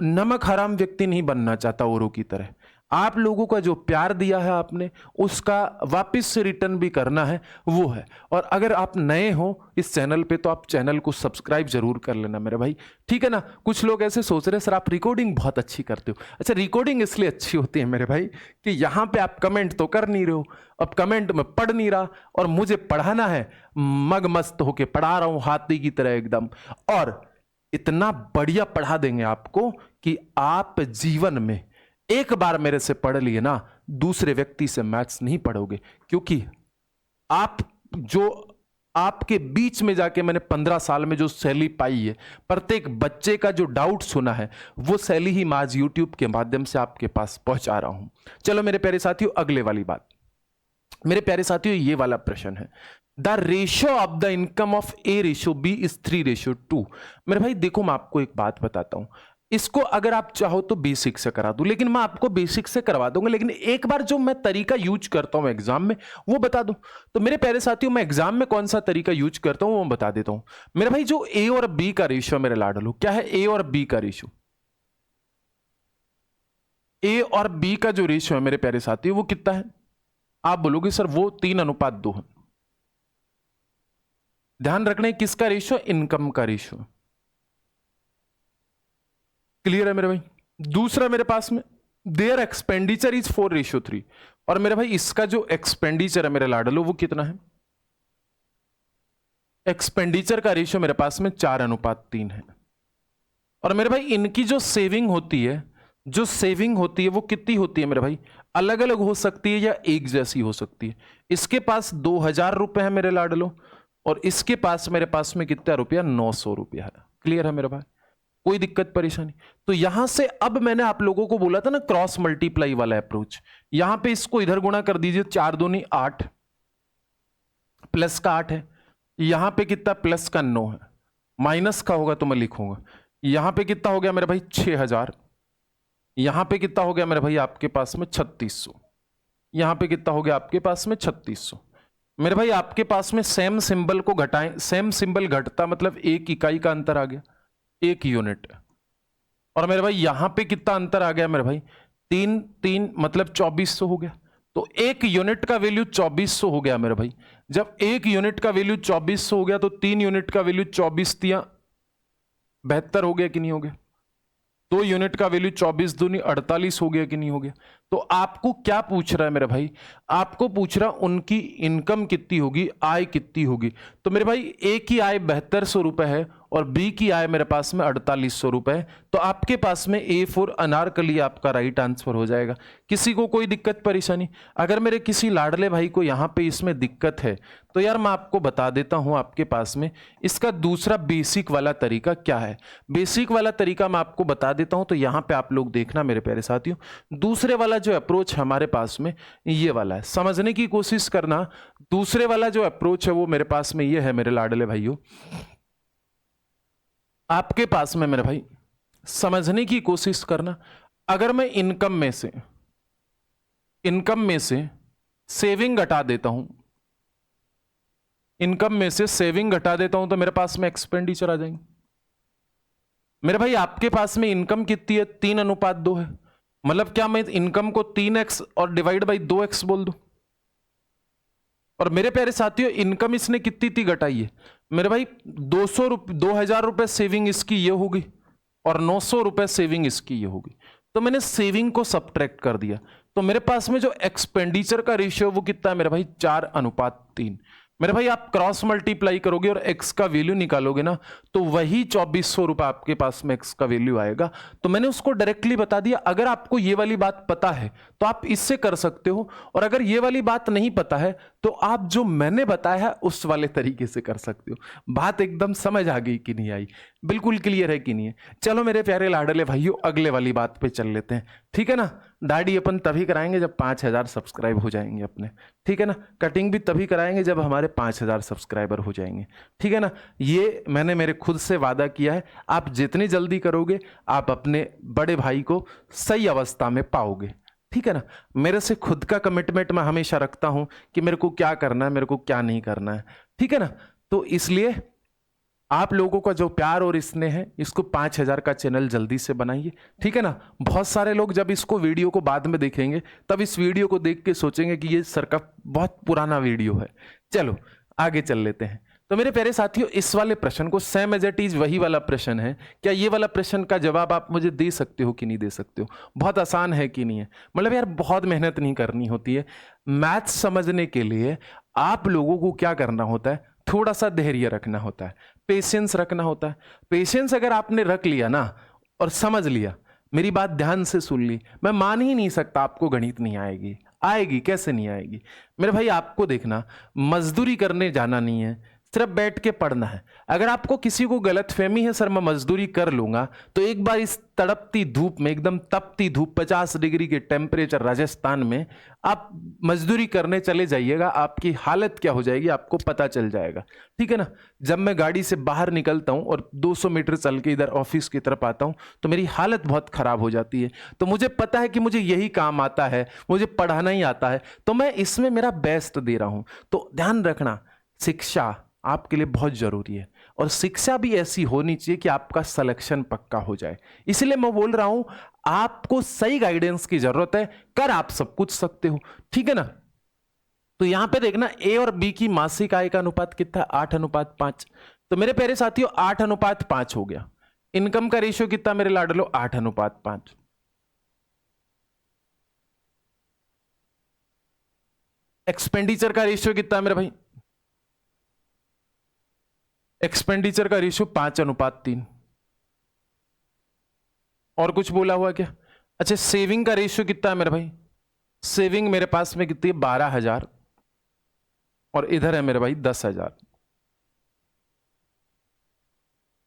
नमक हराम व्यक्ति नहीं बनना चाहता औरों की तरह। आप लोगों का जो प्यार दिया है आपने, उसका वापस से रिटर्न भी करना है, वो है। और अगर आप नए हो इस चैनल पे तो आप चैनल को सब्सक्राइब जरूर कर लेना मेरे भाई, ठीक है ना। कुछ लोग ऐसे सोच रहे हैं सर आप रिकॉर्डिंग बहुत अच्छी करते हो। अच्छा, रिकॉर्डिंग इसलिए अच्छी होती है मेरे भाई कि यहां पे आप कमेंट तो कर नहीं रहे हो, अब कमेंट में पढ़ नहीं रहा, और मुझे पढ़ाना है, मग मस्त होके पढ़ा रहा हूं हाथी की तरह एकदम। और इतना बढ़िया पढ़ा देंगे आपको कि आप जीवन में एक बार मेरे से पढ़ लिए ना, दूसरे व्यक्ति से मैथ्स नहीं पढ़ोगे। क्योंकि आप जो आपके बीच में जाके मैंने 15 साल में जो शैली पाई है, प्रत्येक बच्चे का जो डाउट सुना है, वो शैली ही मैं आज यूट्यूब के माध्यम से आपके पास पहुंचा रहा हूं। चलो मेरे प्यारे साथियों, अगले वाली बात। मेरे प्यारे साथियों, ये वाला प्रश्न है, the ratio of the income of A ratio B is 3:2। मेरे भाई देखो, मैं आपको एक बात बताता हूं, इसको अगर आप चाहो तो बेसिक से करा दूं, लेकिन मैं आपको बेसिक से करवा दूंगा, लेकिन एक बार जो मैं तरीका यूज करता हूं एग्जाम में वो बता दूं। तो मेरे प्यारे साथियों, मैं एग्जाम में कौन सा तरीका यूज करता हूं वो बता देता हूं। मेरे भाई जो ए और बी का रेशियो, मेरे लाडलो, क्या है ए और बी का रेशियो? ए और बी का जो रेशियो है मेरे प्यारे साथियों, वो कितना है? आप बोलोगे सर वो 3:2 है। ध्यान रखना है किसका रेशियो? इनकम का रेशियो। क्लियर है मेरे भाई? दूसरा मेरे पास में देयर एक्सपेंडिचर इज 4:3, और मेरे भाई इसका जो एक्सपेंडिचर है मेरे लाडलो, वो कितना है? एक्सपेंडिचर का रेशियो मेरे पास में 4:3 है। और मेरे भाई इनकी जो सेविंग होती है, जो सेविंग होती है वो कितनी होती है मेरे भाई? अलग अलग हो सकती है या एक जैसी हो सकती है। इसके पास 2000 रुपए है मेरे लाडलो, और इसके पास मेरे पास में कितना रुपया? 900 रुपया है। क्लियर है मेरे भाई? कोई दिक्कत परेशानी? तो यहां से अब मैंने आप लोगों को बोला था ना क्रॉस मल्टीप्लाई वाला अप्रोच, यहां पे इसको इधर गुणा कर दीजिए, 4 दूनी 8, प्लस का 8 है, यहां पे कितना? प्लस का 9 है, माइनस का होगा तो मैं लिखूंगा। यहां पे कितना हो गया मेरे भाई? 6000। यहां पे कितना हो गया मेरे भाई आपके पास में? 3600। यहां पे कितना हो गया आपके पास में? 3600। मेरे भाई आपके पास में सेम सिंबल को घटाएं, सेम सिंबल घटता मतलब एक इकाई का अंतर आ गया, एक यूनिट। और मेरे भाई यहां पे कितना अंतर आ गया मेरे भाई? 3 मतलब 2400 हो गया। तो एक यूनिट का वैल्यू 2400 हो गया मेरे भाई। जब एक यूनिट का वैल्यू 2400 हो गया तो 3 यूनिट का वैल्यू 24 तिया 72 हो गया कि नहीं हो गया? 2 यूनिट का वैल्यू 24 दूनी 48 हो गया कि नहीं हो गया? तो आपको क्या पूछ रहा है मेरे भाई? आपको पूछ रहा उनकी इनकम कितनी होगी, आय कितनी होगी। तो मेरे भाई ए की आय 7200 रुपए है और बी की आय मेरे पास में 4800 रुपए है। तो आपके पास में ए फॉर अनारकली आपका राइट आंसर हो जाएगा। किसी को कोई दिक्कत परेशानी? अगर मेरे किसी लाडले भाई को यहां पे इसमें दिक्कत है तो यार मैं आपको बता देता हूं आपके पास में इसका दूसरा बेसिक वाला तरीका क्या है। बेसिक वाला तरीका मैं आपको बता देता हूं, तो यहां पे आप लोग देखना मेरे प्यारे साथियों। दूसरे वाला जो अप्रोच हमारे पास में ये वाला है, समझने की कोशिश करना। दूसरे वाला जो अप्रोच है वो मेरे पास में ये है मेरे लाडले भाइयों, आपके पास में मेरे भाई समझने की कोशिश करना। अगर मैं इनकम में से सेविंग घटा देता हूं, इनकम में से सेविंग घटा देता हूं तो मेरे पास में एक्सपेंडिचर आ जाएंगे। मेरे भाई आपके पास में इनकम कितनी है? 3:2 है। मतलब क्या मैं इनकम को 3x और डिवाइड बाई 2x बोल दूं? और मेरे प्यारे साथियों इनकम इसने कितनी थी घटाई है मेरे भाई? 2000 रुपए सेविंग इसकी ये होगी और 900 रुपए सेविंग इसकी ये होगी। तो मैंने सेविंग को सब्ट्रैक्ट कर दिया, तो मेरे पास में जो एक्सपेंडिचर का रेशियो वो कितना है मेरे भाई? 4:3। मेरे भाई आप क्रॉस मल्टीप्लाई करोगे और x का वैल्यू निकालोगे ना, तो वही 2400 रुपए आपके पास में x का वैल्यू आएगा। तो मैंने उसको डायरेक्टली बता दिया। अगर आपको ये वाली बात पता है तो आप इससे कर सकते हो, और अगर ये वाली बात नहीं पता है तो आप जो मैंने बताया उस वाले तरीके से कर सकते हो। बात एकदम समझ आ गई कि नहीं आई, बिल्कुल क्लियर है कि नहीं है? चलो मेरे प्यारे लाडले भाइयों, अगले वाली बात पे चल लेते हैं, ठीक है ना। दाढ़ी अपन तभी कराएंगे जब 5000 सब्सक्राइब हो जाएंगे अपने, ठीक है ना। कटिंग भी तभी कराएंगे जब हमारे 5000 सब्सक्राइबर हो जाएंगे, ठीक है ना। ये मैंने मेरे खुद से वादा किया है, आप जितनी जल्दी करोगे आप अपने बड़े भाई को सही अवस्था में पाओगे, ठीक है ना। मेरे से खुद का कमिटमेंट मैं हमेशा रखता हूं कि मेरे को क्या करना है, मेरे को क्या नहीं करना है, ठीक है ना। तो इसलिए आप लोगों का जो प्यार और स्नेह है, इसको 5000 का चैनल जल्दी से बनाइए, ठीक है ना। बहुत सारे लोग जब इसको वीडियो को बाद में देखेंगे तब इस वीडियो को देख के सोचेंगे कि ये सर का बहुत पुराना वीडियो है। चलो आगे चल लेते हैं। तो मेरे प्यारे साथियों, इस वाले प्रश्न को सेम एज इट इज वही वाला प्रश्न है। क्या ये वाला प्रश्न का जवाब आप मुझे दे सकते हो कि नहीं दे सकते हो? बहुत आसान है कि नहीं है? मतलब यार बहुत मेहनत नहीं करनी होती है। मैथ्स समझने के लिए आप लोगों को क्या करना होता है? थोड़ा सा धैर्य रखना होता है, पेशेंस रखना होता है। पेशेंस अगर आपने रख लिया ना और समझ लिया, मेरी बात ध्यान से सुन ली, मैं मान ही नहीं सकता आपको गणित नहीं आएगी। आएगी, कैसे नहीं आएगी मेरे भाई? आपको देखना, मजदूरी करने जाना नहीं है, सिर्फ बैठ के पढ़ना है। अगर आपको किसी को गलतफहमी है सर मैं मजदूरी कर लूंगा, तो एक बार इस तड़पती धूप में, एकदम तपती धूप 50 डिग्री के टेम्परेचर राजस्थान में आप मजदूरी करने चले जाइएगा, आपकी हालत क्या हो जाएगी आपको पता चल जाएगा, ठीक है ना। जब मैं गाड़ी से बाहर निकलता हूं और 200 मीटर चल के इधर ऑफिस की तरफ आता हूं तो मेरी हालत बहुत खराब हो जाती है। तो मुझे पता है कि मुझे यही काम आता है, मुझे पढ़ाना ही आता है, तो मैं इसमें मेरा बेस्ट दे रहा हूं। तो ध्यान रखना, शिक्षा आपके लिए बहुत जरूरी है, और शिक्षा भी ऐसी होनी चाहिए कि आपका सिलेक्शन पक्का हो जाए। इसलिए मैं बोल रहा हूं आपको सही गाइडेंस की जरूरत है, कर आप सब कुछ सकते हो, ठीक है ना। तो यहां पे देखना ए और बी की मासिक आय का अनुपात कितना है? 8:5। तो मेरे प्यारे साथियों 8:5 हो गया। इनकम का रेशियो कितना मेरे लाडलो? 8:5। एक्सपेंडिचर का रेशियो कितना मेरे भाई? एक्सपेंडिचर का रेशियो 5:3। और कुछ बोला हुआ क्या? अच्छा, सेविंग का रेशियो कितना है मेरे भाई? सेविंग मेरे पास में कितनी है? 12,000, और इधर है मेरे भाई 10,000।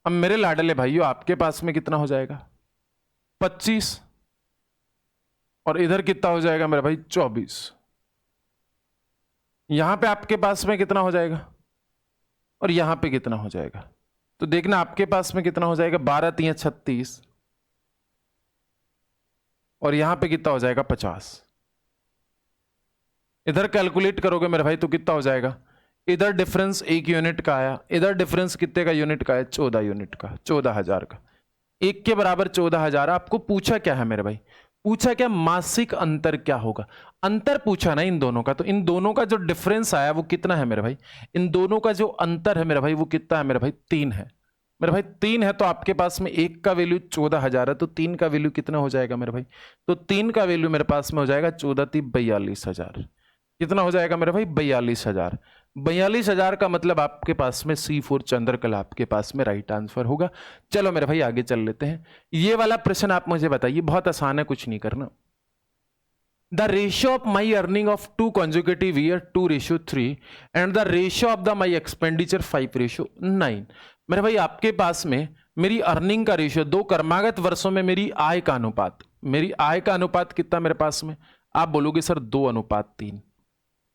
अब मेरे लाडले भाइयों आपके पास में कितना हो जाएगा? 25, और इधर कितना हो जाएगा मेरे भाई? 24। यहां पे आपके पास में कितना हो जाएगा और यहां पे कितना हो जाएगा? तो देखना आपके पास में कितना हो जाएगा? 12×3 = 36, और यहां पे कितना हो जाएगा? 50। इधर कैलकुलेट करोगे मेरे भाई तो कितना हो जाएगा? इधर डिफरेंस 1 यूनिट का आया, इधर डिफरेंस कितने का यूनिट का है? 14 यूनिट का, 14,000 का। 1 के बराबर 14,000। आपको पूछा क्या है मेरे भाई? पूछा क्या? मासिक अंतर क्या होगा? अंतर पूछा ना इन दोनों का, तो इन दोनों का जो डिफरेंस आया वो कितना है मेरे भाई? इन दोनों का जो अंतर है मेरे भाई वो कितना है मेरे भाई? 3 है मेरे भाई। 3 है, तो आपके पास में 1 का वैल्यू 14,000 है, तो 3 का वैल्यू कितना हो जाएगा मेरे भाई? तो 3 का वैल्यू मेरे पास में हो जाएगा 14×3 = 42,000। कितना हो जाएगा मेरे भाई? 42,000। 42,000 का मतलब आपके पास में C4 चंद्रकला आपके पास में राइट आंसर होगा। चलो मेरे भाई आगे चल लेते हैं। ये वाला प्रश्न आप मुझे बताइए, बहुत आसान है, कुछ नहीं करना। The ratio of my earning of 2 consecutive year 2:3 and the ratio of the my expenditure 5:9। मेरे भाई आपके पास में मेरी अर्निंग का रेशियो, 2 क्रमागत वर्षों में मेरी आय का अनुपात, मेरी आय का अनुपात कितना मेरे पास में? आप बोलोगे सर 2:3।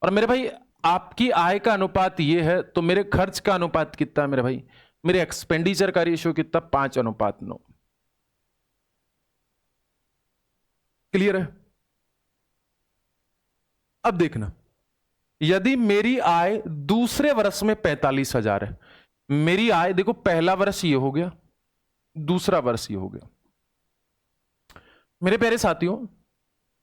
और मेरे भाई आपकी आय का अनुपात ये है, तो मेरे खर्च का अनुपात कितना है मेरे भाई? मेरे एक्सपेंडिचर का रेशियो कितना? 5:9। क्लियर है? अब देखना, यदि मेरी आय दूसरे वर्ष में 45,000 है, मेरी आय देखो, पहला वर्ष ये हो गया, दूसरा वर्ष ये हो गया। मेरे प्यारे साथियों,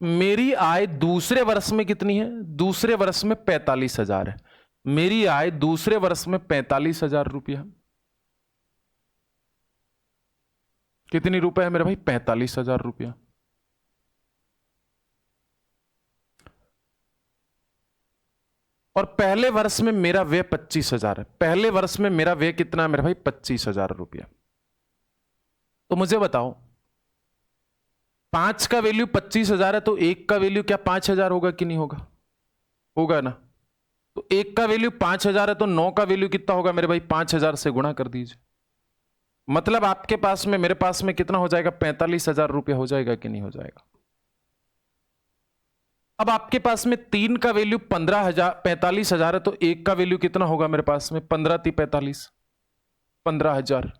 मेरी आय दूसरे वर्ष में कितनी है? दूसरे वर्ष में 45,000 है। मेरी आय दूसरे वर्ष में 45,000 रुपया। कितनी रुपए है मेरे भाई? 45,000 रुपया। और पहले वर्ष में मेरा व्यय 25,000 है। पहले वर्ष में मेरा व्यय कितना है मेरे भाई? 25,000 रुपया। तो मुझे बताओ, 5 का वैल्यू 25,000 है, तो 1 का वैल्यू क्या 5,000 होगा कि नहीं होगा? होगा ना। तो 1 का वैल्यू 5000 है, तो 9 का वैल्यू कितना होगा मेरे भाई? 5000 से गुणा कर दीजिए। मतलब आपके पास में, मेरे पास में कितना हो जाएगा? 45,000 रुपया हो जाएगा कि नहीं हो जाएगा? अब आपके पास में 3 का वैल्यू 45,000 है, तो 1 का वैल्यू कितना होगा मेरे पास में? 15 × 45, 15,000।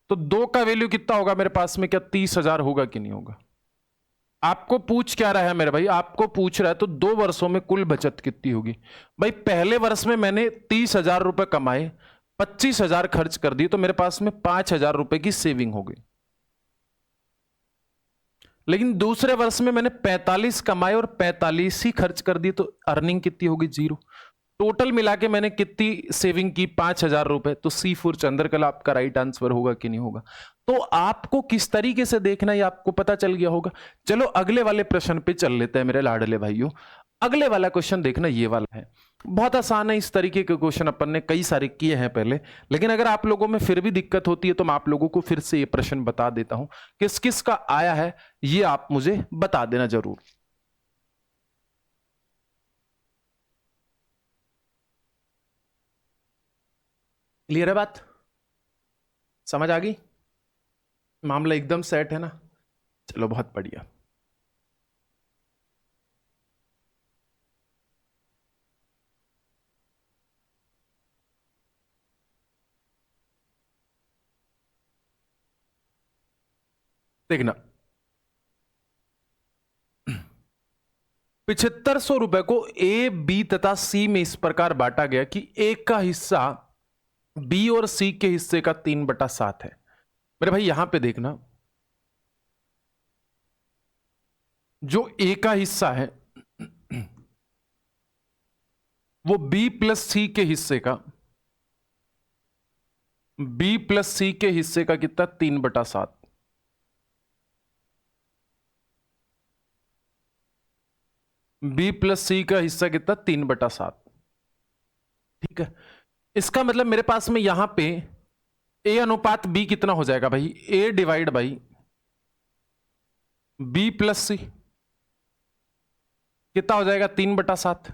तो 2 का वैल्यू कितना होगा मेरे पास में? क्या 30,000 होगा कि नहीं होगा? आपको पूछ क्या रहा है मेरे भाई? आपको पूछ रहा है तो 2 वर्षों में कुल बचत कितनी होगी भाई? पहले वर्ष में मैंने 30,000 रुपए कमाए, 25,000 खर्च कर दिए, तो मेरे पास में 5,000 रुपए की सेविंग हो गई। लेकिन दूसरे वर्ष में मैंने 45 कमाए और 45 ही खर्च कर दिए, तो अर्निंग कितनी होगी? 0। टोटल मिला के मैंने कितनी सेविंग की? 5,000 रुपए। तो सी फॉर चंद्रकला आपका राइट आंसर होगा कि नहीं होगा? तो आपको किस तरीके से देखना है आपको पता चल गया होगा। चलो अगले वाले प्रश्न पे चल लेते हैं मेरे लाडले भाइयों। अगले वाला क्वेश्चन देखना, ये वाला है, बहुत आसान है। इस तरीके के क्वेश्चन अपन ने कई सारे किए हैं पहले, लेकिन अगर आप लोगों में फिर भी दिक्कत होती है तो मैं आप लोगों को फिर से ये प्रश्न बता देता हूं। किस किस का आया है ये आप मुझे बता देना जरूर। क्लियर है बात? समझ आ गई? मामला एकदम सेट है ना? चलो बहुत बढ़िया। देखना, 7500 रुपए को ए, बी तथा सी में इस प्रकार बांटा गया कि ए का हिस्सा बी और सी के हिस्से का 3/7 है। मेरे भाई यहां पे देखना, जो ए का हिस्सा है वो बी प्लस सी के हिस्से का, बी प्लस सी के हिस्से का कितना? 3/7। बी प्लस सी का हिस्सा कितना? 3/7। ठीक है, इसका मतलब मेरे पास में यहां पे ए अनुपात बी कितना हो जाएगा भाई? ए डिवाइड बाई बी प्लस सी कितना हो जाएगा? 3/7।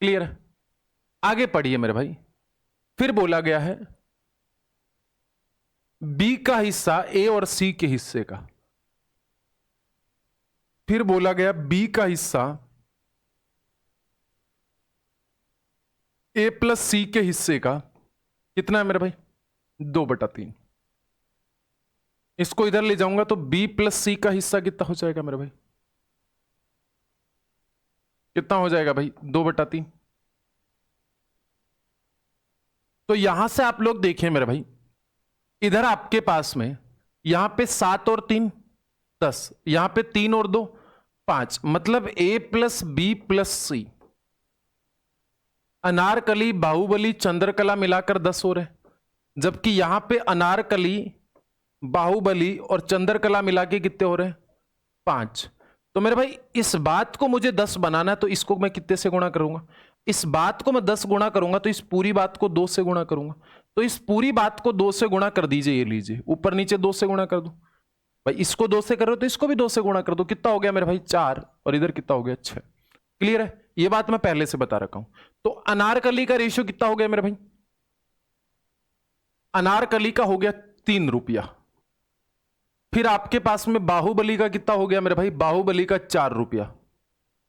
क्लियर है? आगे पढ़िए मेरे भाई। फिर बोला गया है बी का हिस्सा ए और सी के हिस्से का, फिर बोला गया बी का हिस्सा ए प्लस सी के हिस्से का कितना है मेरे भाई? 2/3। इसको इधर ले जाऊंगा तो बी प्लस सी का हिस्सा कितना हो जाएगा मेरे भाई? कितना हो जाएगा भाई? 2/3। तो यहां से आप लोग देखें मेरे भाई, इधर आपके पास में यहां पे 7 और 3 10, यहां पे 3 और 2 5, मतलब ए प्लस बी प्लस सी, अनारकली, बाहुबली, चंद्रकला मिलाकर 10 हो रहे, जबकि यहां पे अनारकली, बाहुबली और चंद्रकला मिला के कितने हो रहे हैं? 5। तो मेरे भाई इस बात को मुझे 10 बनाना है, तो इसको मैं कितने से गुणा करूंगा? इस बात को मैं 10 गुणा करूंगा तो इस पूरी बात को 2 से गुणा करूंगा। तो इस पूरी बात को 2 से गुणा कर दीजिए, ये लीजिए, ऊपर नीचे 2 से गुणा कर दो भाई। इसको 2 से करो तो इसको भी 2 से गुणा कर दो। कितना हो गया मेरे भाई? 4, और इधर कितना हो गया? 6। क्लियर है? ये बात मैं पहले से बता रखा हूं। तो अनारकली का रेशियो कितना हो गया मेरे भाई? अनारकली का हो गया 3 रुपया। फिर आपके पास में बाहुबली का कितना हो गया मेरे भाई? बाहुबली का 4 रुपया।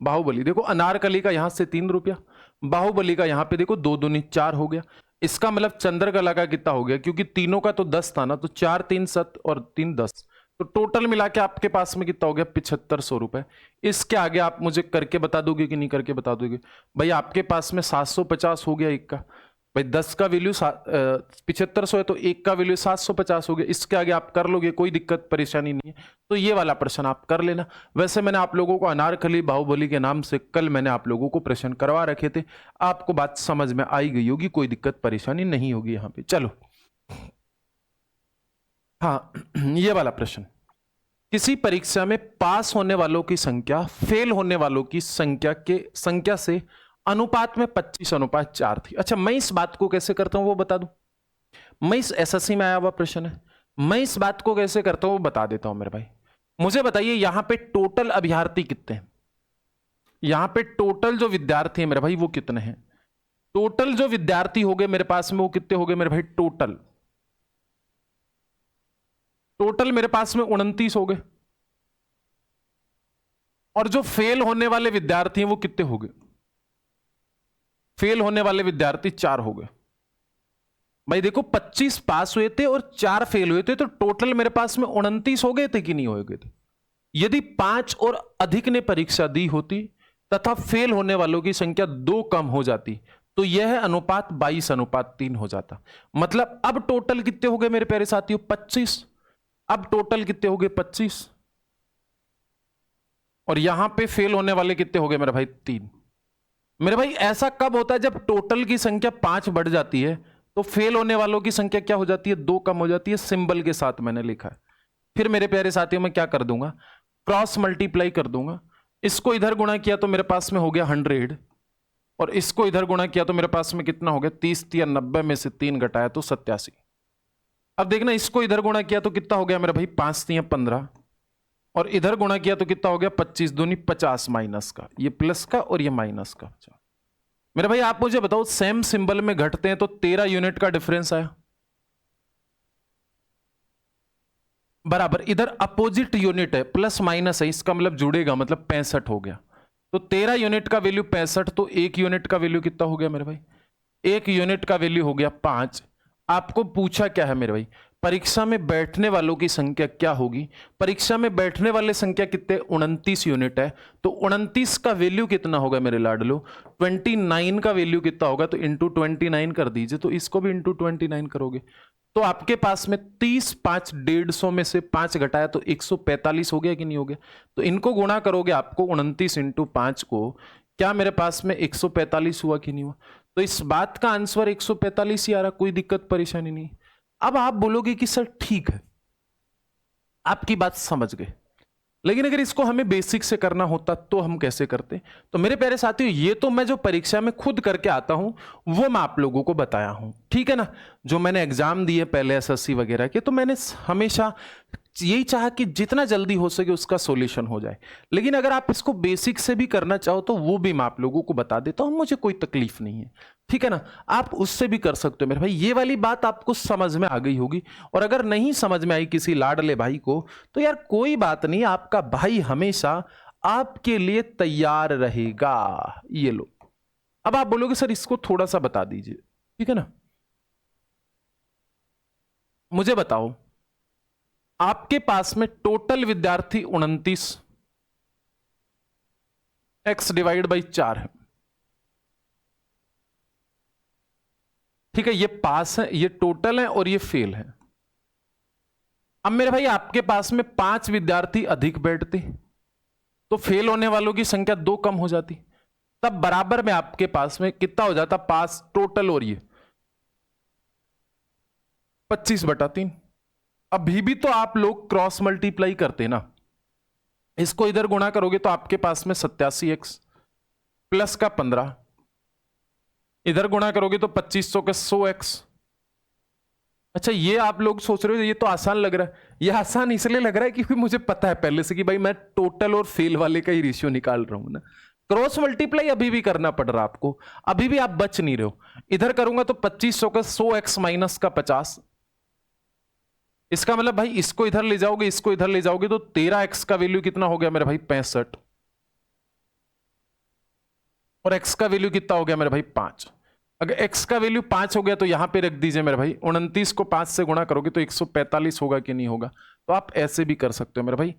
बाहुबली देखो, अनारकली का यहां से 3 रुपया, बाहुबली का यहां पे देखो 2 दूनी 4 हो गया। इसका मतलब चंद्रकला का कितना हो गया? क्योंकि तीनों का तो 10 था ना, तो 4 3 7 और 3 10, तो टोटल मिला के आपके पास में कितना हो गया? 7500 रुपए। इसके आगे आप मुझे करके बता दोगे कि नहीं करके बता दोगे? भाई आपके पास में 750 हो गया एक का, भाई 10 का वैल्यू 7500 है, तो एक का वैल्यू 750 हो गया। इसके आगे आप कर लोगे, कोई दिक्कत परेशानी नहीं है। तो ये वाला प्रश्न आप कर लेना। वैसे मैंने आप लोगों को अनारकली, बाहुबली के नाम से कल मैंने आप लोगों को प्रश्न करवा रखे थे। आपको बात समझ में आई गई होगी, कोई दिक्कत परेशानी नहीं होगी यहां पे। चलो हाँ, ये वाला प्रश्न, किसी परीक्षा में पास होने वालों की संख्या फेल होने वालों की संख्या से अनुपात में 25:4 थी। अच्छा, मैं इस बात को कैसे करता हूं वो बता दूं। मैं इस एसएससी में आया हुआ प्रश्न है, मैं इस बात को कैसे करता हूं वो बता देता हूं मेरे भाई। मुझे बताइए यहां पे टोटल अभ्यर्थी कितने हैं? यहां पे टोटल जो विद्यार्थी है मेरे भाई वो कितने हैं, टोटल जो विद्यार्थी हो गए मेरे पास में वो कितने हो गए मेरे भाई, टोटल मेरे पास में 29 हो गए। और जो फेल होने वाले विद्यार्थी हैं वो कितने हो गए, फेल होने वाले विद्यार्थी 4 हो गए। भाई देखो 25 पास हुए थे और 4 फेल हुए थे, तो टोटल मेरे पास में 29 हो गए थे कि नहीं हो गए थे। यदि 5 और अधिक ने परीक्षा दी होती तथा फेल होने वालों की संख्या 2 कम हो जाती तो यह अनुपात 22:3 हो जाता। मतलब अब टोटल कितने हो गए मेरे प्यारे साथियों, 25। अब टोटल कितने हो गए, 25। और यहां पे फेल होने वाले कितने हो गए मेरे भाई, 3। मेरे भाई ऐसा कब होता है, जब टोटल की संख्या 5 बढ़ जाती है तो फेल होने वालों की संख्या क्या हो जाती है, 2 कम हो जाती है। सिंबल के साथ मैंने लिखा है। फिर मेरे प्यारे साथियों मैं क्या कर दूंगा, क्रॉस मल्टीप्लाई कर दूंगा। इसको इधर गुणा किया तो मेरे पास में हो गया 100, और इसको इधर गुणा किया तो मेरे पास में कितना हो गया, 30 या 90 में से 3 घटाया तो 87। अब देखना इसको इधर गुणा किया तो कितना हो गया मेरे भाई, 5 या 15, और इधर गुणा किया तो कितना हो गया, 25 दूनी 50 माइनस का, ये प्लस का और ये माइनस का। मेरे भाई आप मुझे बताओ, सेम सिंबल में घटते हैं तो 13 यूनिट का डिफरेंस आया, बराबर। इधर अपोजिट यूनिट है, प्लस माइनस है, इसका मतलब जुड़ेगा, मतलब 65 हो गया। तो 13 यूनिट का वैल्यू 65, तो 1 यूनिट का वैल्यू कितना हो गया मेरे भाई, 1 यूनिट का वैल्यू हो गया 5। आपको पूछा क्या है मेरे भाई, परीक्षा में बैठने वालों की संख्या क्या होगी। परीक्षा में बैठने वाले संख्या कितने, 29 यूनिट है। तो 29 का वैल्यू कितना होगा मेरे लाडलो, 29 का वैल्यू कितना होगा, तो इंटू 29 कर दीजिए। तो इसको भी इंटू 29 करोगे तो आपके पास में 30, 5 150 में से 5 घटाया तो 145 हो गया कि नहीं हो गया। तो इनको गुणा करोगे आपको 29 इंटू 5 को, क्या मेरे पास में 145 हुआ कि नहीं हुआ। तो इस बात का आंसर 145 ही आ रहा, कोई दिक्कत परेशानी नहीं। अब आप बोलोगे कि सर ठीक है, आपकी बात समझ गए, लेकिन अगर इसको हमें बेसिक से करना होता तो हम कैसे करते। तो मेरे प्यारे साथियों, ये तो मैं जो परीक्षा में खुद करके आता हूं वो मैं आप लोगों को बताया हूं, ठीक है ना। जो मैंने एग्जाम दिए पहले एसएससी वगैरह के, तो मैंने हमेशा यही चाहा कि जितना जल्दी हो सके उसका सॉल्यूशन हो जाए। लेकिन अगर आप इसको बेसिक से भी करना चाहो तो वो भी मैं आप लोगों को बता देता हूं, मुझे कोई तकलीफ नहीं है, ठीक है ना। आप उससे भी कर सकते हो मेरे भाई। ये वाली बात आपको समझ में आ गई होगी, और अगर नहीं समझ में आई किसी लाडले भाई को तो यार कोई बात नहीं, आपका भाई हमेशा आपके लिए तैयार रहेगा। ये लो, अब आप बोलोगे सर इसको थोड़ा सा बता दीजिए, ठीक है ना। मुझे बताओ, आपके पास में टोटल विद्यार्थी 29, x डिवाइड बाई 4 है, ठीक है। ये पास है, ये टोटल है और ये फेल है। अब मेरे भाई आपके पास में 5 विद्यार्थी अधिक बैठते तो फेल होने वालों की संख्या 2 कम हो जाती, तब बराबर में आपके पास में कितना हो जाता, पास टोटल और ये 25/3। अभी भी तो आप लोग क्रॉस मल्टीप्लाई करते ना, इसको इधर गुणा करोगे तो आपके पास में 87x प्लस का 15, इधर गुणा करोगे तो 2500 का 100x। अच्छा, ये आप लोग सोच रहे हो ये तो आसान लग रहा है। ये आसान इसलिए लग रहा है क्योंकि मुझे पता है पहले से कि भाई मैं टोटल और फेल वाले का ही रेशियो निकाल रहा हूं ना। क्रॉस मल्टीप्लाई अभी भी करना पड़ रहा है आपको, अभी भी आप बच नहीं रहे हो। इधर करूंगा तो 2500 का 100x माइनस का 50, इसका मतलब भाई इसको इधर ले जाओगे, इसको इधर ले जाओगे तो 13x का वैल्यू कितना हो गया मेरे भाई, 65, और x का वैल्यू कितना हो गया मेरे भाई, 5। अगर x का वैल्यू 5 हो गया तो यहां पे रख दीजिए मेरे भाई, 29 को 5 से गुणा करोगे तो 145 होगा कि नहीं होगा। तो आप ऐसे भी कर सकते हो मेरे भाई,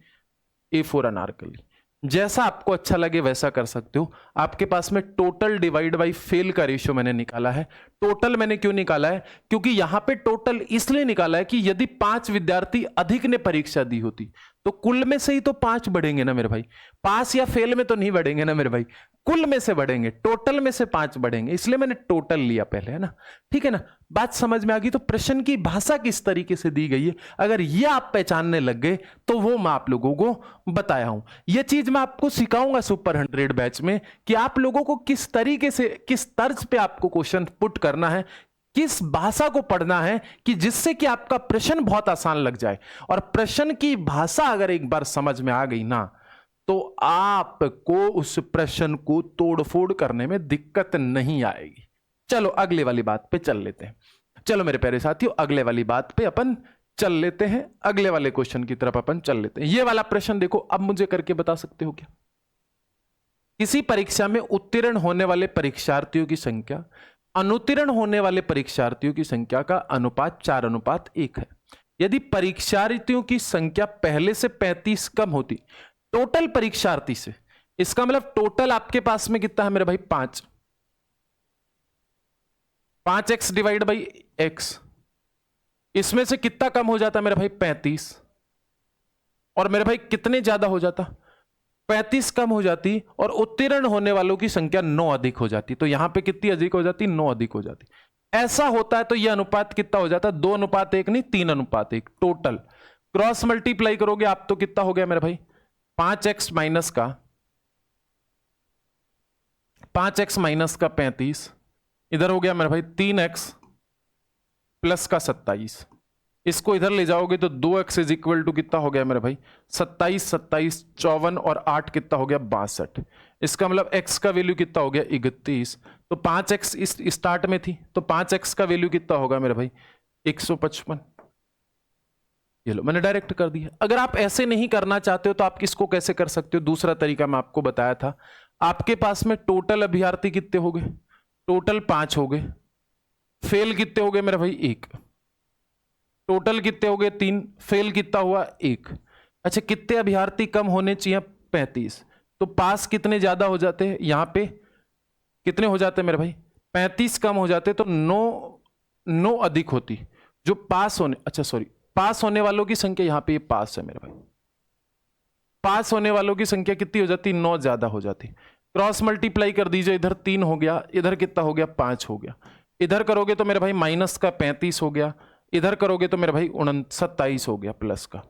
A4 अनारकली, जैसा आपको अच्छा लगे वैसा कर सकते हो। आपके पास में टोटल डिवाइड बाई फेल का रेशियो मैंने निकाला है। टोटल मैंने क्यों निकाला है, क्योंकि यहां पे टोटल इसलिए निकाला है कि यदि 5 विद्यार्थी अधिक ने परीक्षा दी होती तो कुल में से ही तो 5 बढ़ेंगे ना मेरे भाई, पास या फेल में तो नहीं बढ़ेंगे ना मेरे भाई, कुल में से बढ़ेंगे, टोटल में से 5 बढ़ेंगे, इसलिए मैंने टोटल लिया पहले, है ना, ठीक है ना। बात समझ में आ गई। तो प्रश्न की भाषा किस तरीके से दी गई है, अगर ये आप पहचानने लग गए तो वो मैं आप लोगों को बताया हूं। ये चीज मैं आपको सिखाऊंगा सुपर 100 बैच में कि आप लोगों को किस तरीके से, किस तर्ज पे आपको क्वेश्चन पुट करना है, किस भाषा को पढ़ना है कि जिससे कि आपका प्रश्न बहुत आसान लग जाए। और प्रश्न की भाषा अगर एक बार समझ में आ गई ना तो आपको उस प्रश्न को तोड़फोड़ करने में दिक्कत नहीं आएगी। चलो अगले वाली बात पे चल लेते हैं। चलो मेरे प्यारे साथियों, अगले वाली बात पे अपन चल लेते हैं, अगले वाले क्वेश्चन की तरफ अपन चल लेते हैं। ये वाला प्रश्न देखो, अब मुझे करके बता सकते हो क्या? किसी परीक्षा में उत्तीर्ण होने वाले परीक्षार्थियों की संख्या अनुत्तीर्ण होने वाले परीक्षार्थियों की संख्या का अनुपात 4:1 है। यदि परीक्षार्थियों की संख्या पहले से 35 कम होती टोटल परीक्षार्थी से, इसका मतलब टोटल आपके पास में कितना है मेरे भाई? 5x डिवाइड बाई x, इसमें से कितना कम हो जाता मेरे भाई? 35। और मेरे भाई कितने ज्यादा हो जाता? 35 कम हो जाती और उत्तीर्ण होने वालों की संख्या 9 अधिक हो जाती। तो यहां पे कितनी अधिक हो जाती? 9 अधिक हो जाती। ऐसा होता है तो यह अनुपात कितना हो जाता? 2:1 नहीं, 3:1 टोटल। क्रॉस मल्टीप्लाई करोगे आप तो कितना हो गया मेरे भाई? 5x माइनस का 35, इधर हो गया मेरे भाई 3x प्लस का 27। इसको इधर ले जाओगे तो 2x इज इक्वल टू कितना हो गया मेरे भाई? 27, 54 और 8 कितना हो गया? 62। इसका मतलब x का वैल्यू कितना हो गया? 31। तो 5x इस स्टार्ट में थी, तो 5x का वैल्यू कितना होगा मेरे भाई? 155। ये लो मैंने डायरेक्ट कर दिया। अगर आप ऐसे नहीं करना चाहते हो तो आप किसको कैसे कर सकते हो? दूसरा तरीका मैं आपको बताया था। आपके पास में टोटल अभ्यर्थी कितने हो गए? टोटल 5 हो गए। फेल कितने हो गए मेरे भाई? 1। टोटल कितने हो गए? 3। फेल कितना हुआ? 1। अच्छा, कितने अभ्यर्थी कम होने चाहिए? 35। तो पास कितने ज्यादा हो जाते हैं? यहां पे कितने हो जाते हैं मेरे भाई? 35 कम हो जाते तो 9 अधिक होती जो पास होने, अच्छा सॉरी, पास होने वालों की संख्या, यहां पे ये पास है मेरे भाई, पास होने वालों की संख्या कितनी हो जाती? 9 ज्यादा हो जाती। क्रॉस मल्टीप्लाई कर दीजिए, इधर 3 हो गया, इधर कितना हो गया? 5 हो गया। इधर करोगे तो मेरे भाई माइनस का 35 हो गया, इधर करोगे तो मेरे भाई 27 हो गया प्लस का।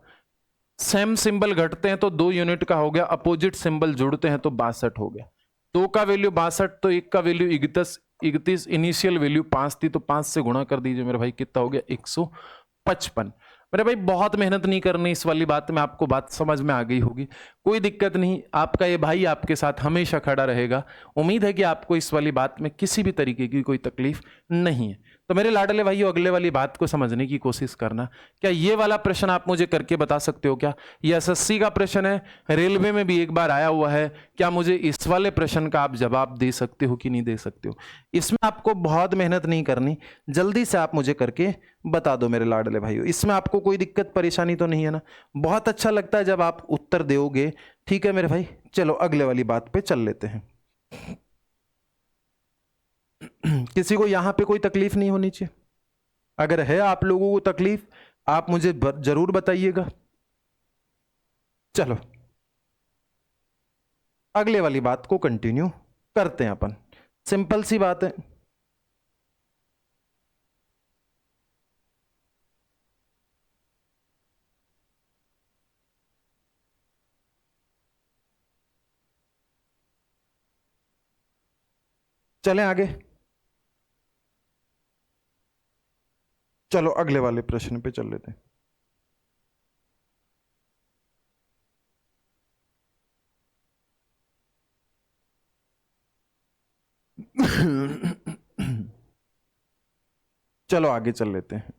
सेम सिंबल घटते हैं तो 2 यूनिट का हो गया, अपोजिट सिंबल जुड़ते हैं तो 62 हो गया। 2 का वैल्यू 62 तो 1 का वैल्यू 31। इनिशियल वैल्यू 5 थी तो 5 से गुणा कर दीजिए मेरे भाई, कितना हो गया? 155। मेरे भाई बहुत मेहनत नहीं करनी इस वाली बात में, आपको बात समझ में आ गई होगी, कोई दिक्कत नहीं। आपका ये भाई आपके साथ हमेशा खड़ा रहेगा। उम्मीद है कि आपको इस वाली बात में किसी भी तरीके की कोई तकलीफ नहीं है। तो मेरे लाडले भाइयों, अगले वाली बात को समझने की कोशिश करना। क्या ये वाला प्रश्न आप मुझे करके बता सकते हो क्या? ये एसएससी का प्रश्न है, रेलवे में भी एक बार आया हुआ है। क्या मुझे इस वाले प्रश्न का आप जवाब दे सकते हो कि नहीं दे सकते हो? इसमें आपको बहुत मेहनत नहीं करनी, जल्दी से आप मुझे करके बता दो मेरे लाडले भाइयों। इसमें आपको कोई दिक्कत परेशानी तो नहीं है ना? बहुत अच्छा लगता है जब आप उत्तर दोगे। ठीक है मेरे भाई, चलो अगले वाली बात पे चल लेते हैं। किसी को यहां पे कोई तकलीफ नहीं होनी चाहिए। अगर है आप लोगों को तकलीफ, आप मुझे जरूर बताइएगा। चलो अगले वाली बात को कंटिन्यू करते हैं अपन। सिंपल सी बात है। चलें आगे। चलो अगले वाले प्रश्न पे चल लेते हैं। चलो आगे चल लेते हैं।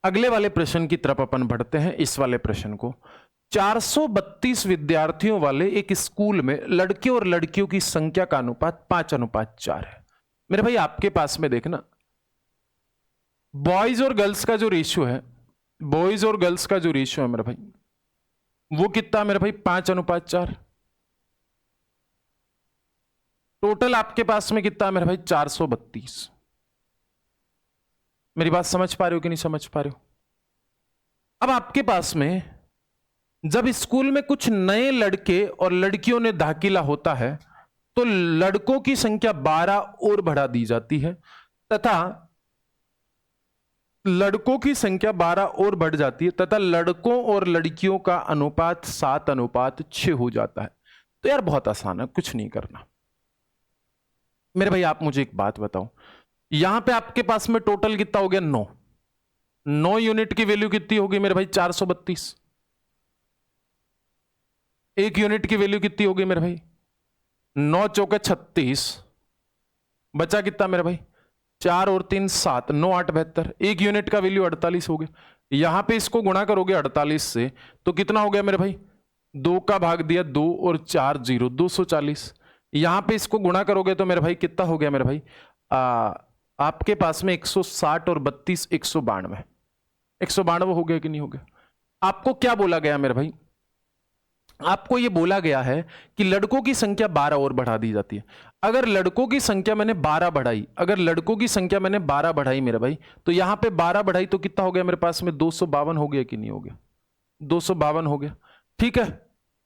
अगले वाले प्रश्न की तरफ अपन बढ़ते हैं। इस वाले प्रश्न को, 432 विद्यार्थियों वाले एक स्कूल में लड़के और लड़कियों की संख्या का अनुपात 5:4 है। मेरे भाई आपके पास में देखना, बॉयज और गर्ल्स का जो रेशियो है, बॉयज और गर्ल्स का जो रेशियो है मेरे भाई, वो कितना मेरे भाई? 5:4। टोटल आपके पास में कितना मेरे भाई? 432। मेरी बात समझ पा रहे हो कि नहीं समझ पा रहे हो? अब आपके पास में जब स्कूल में कुछ नए लड़के और लड़कियों ने दाखिला होता है तो लड़कों की संख्या 12 और बढ़ा दी जाती है तथा लड़कों की संख्या 12 और बढ़ जाती है तथा लड़कों और लड़कियों का अनुपात 7:6 हो जाता है। तो यार बहुत आसान है, कुछ नहीं करना। मेरे भाई आप मुझे एक बात बताओ, यहां पे आपके पास में टोटल कितना हो गया? 9 यूनिट की वैल्यू कितनी होगी मेरे भाई? 432। एक यूनिट की वैल्यू कितनी होगी मेरे भाई? 9 चौके 36, बचा कितना मेरे भाई? 4 और 3 7, 9 8 72, एक यूनिट का वैल्यू 48 हो गया। यहां पे इसको गुणा करोगे 48 से तो कितना हो गया मेरे भाई? 2 का भाग दिया 2 और 4 0, 240। यहां पे इसको गुणा करोगे तो मेरे भाई कितना हो गया मेरे भाई? आपके पास में 160 और 32 192, 192 हो गया कि नहीं हो गया? आपको क्या बोला गया मेरे भाई? आपको यह बोला गया है कि लड़कों की संख्या 12 और बढ़ा दी जाती है। अगर लड़कों की संख्या मैंने 12 बढ़ाई, अगर लड़कों की संख्या मैंने 12 बढ़ाई मेरे भाई, तो यहां पे 12 बढ़ाई तो कितना हो गया मेरे पास में? 252 हो गया कि नहीं हो गया? 252 हो गया, ठीक है।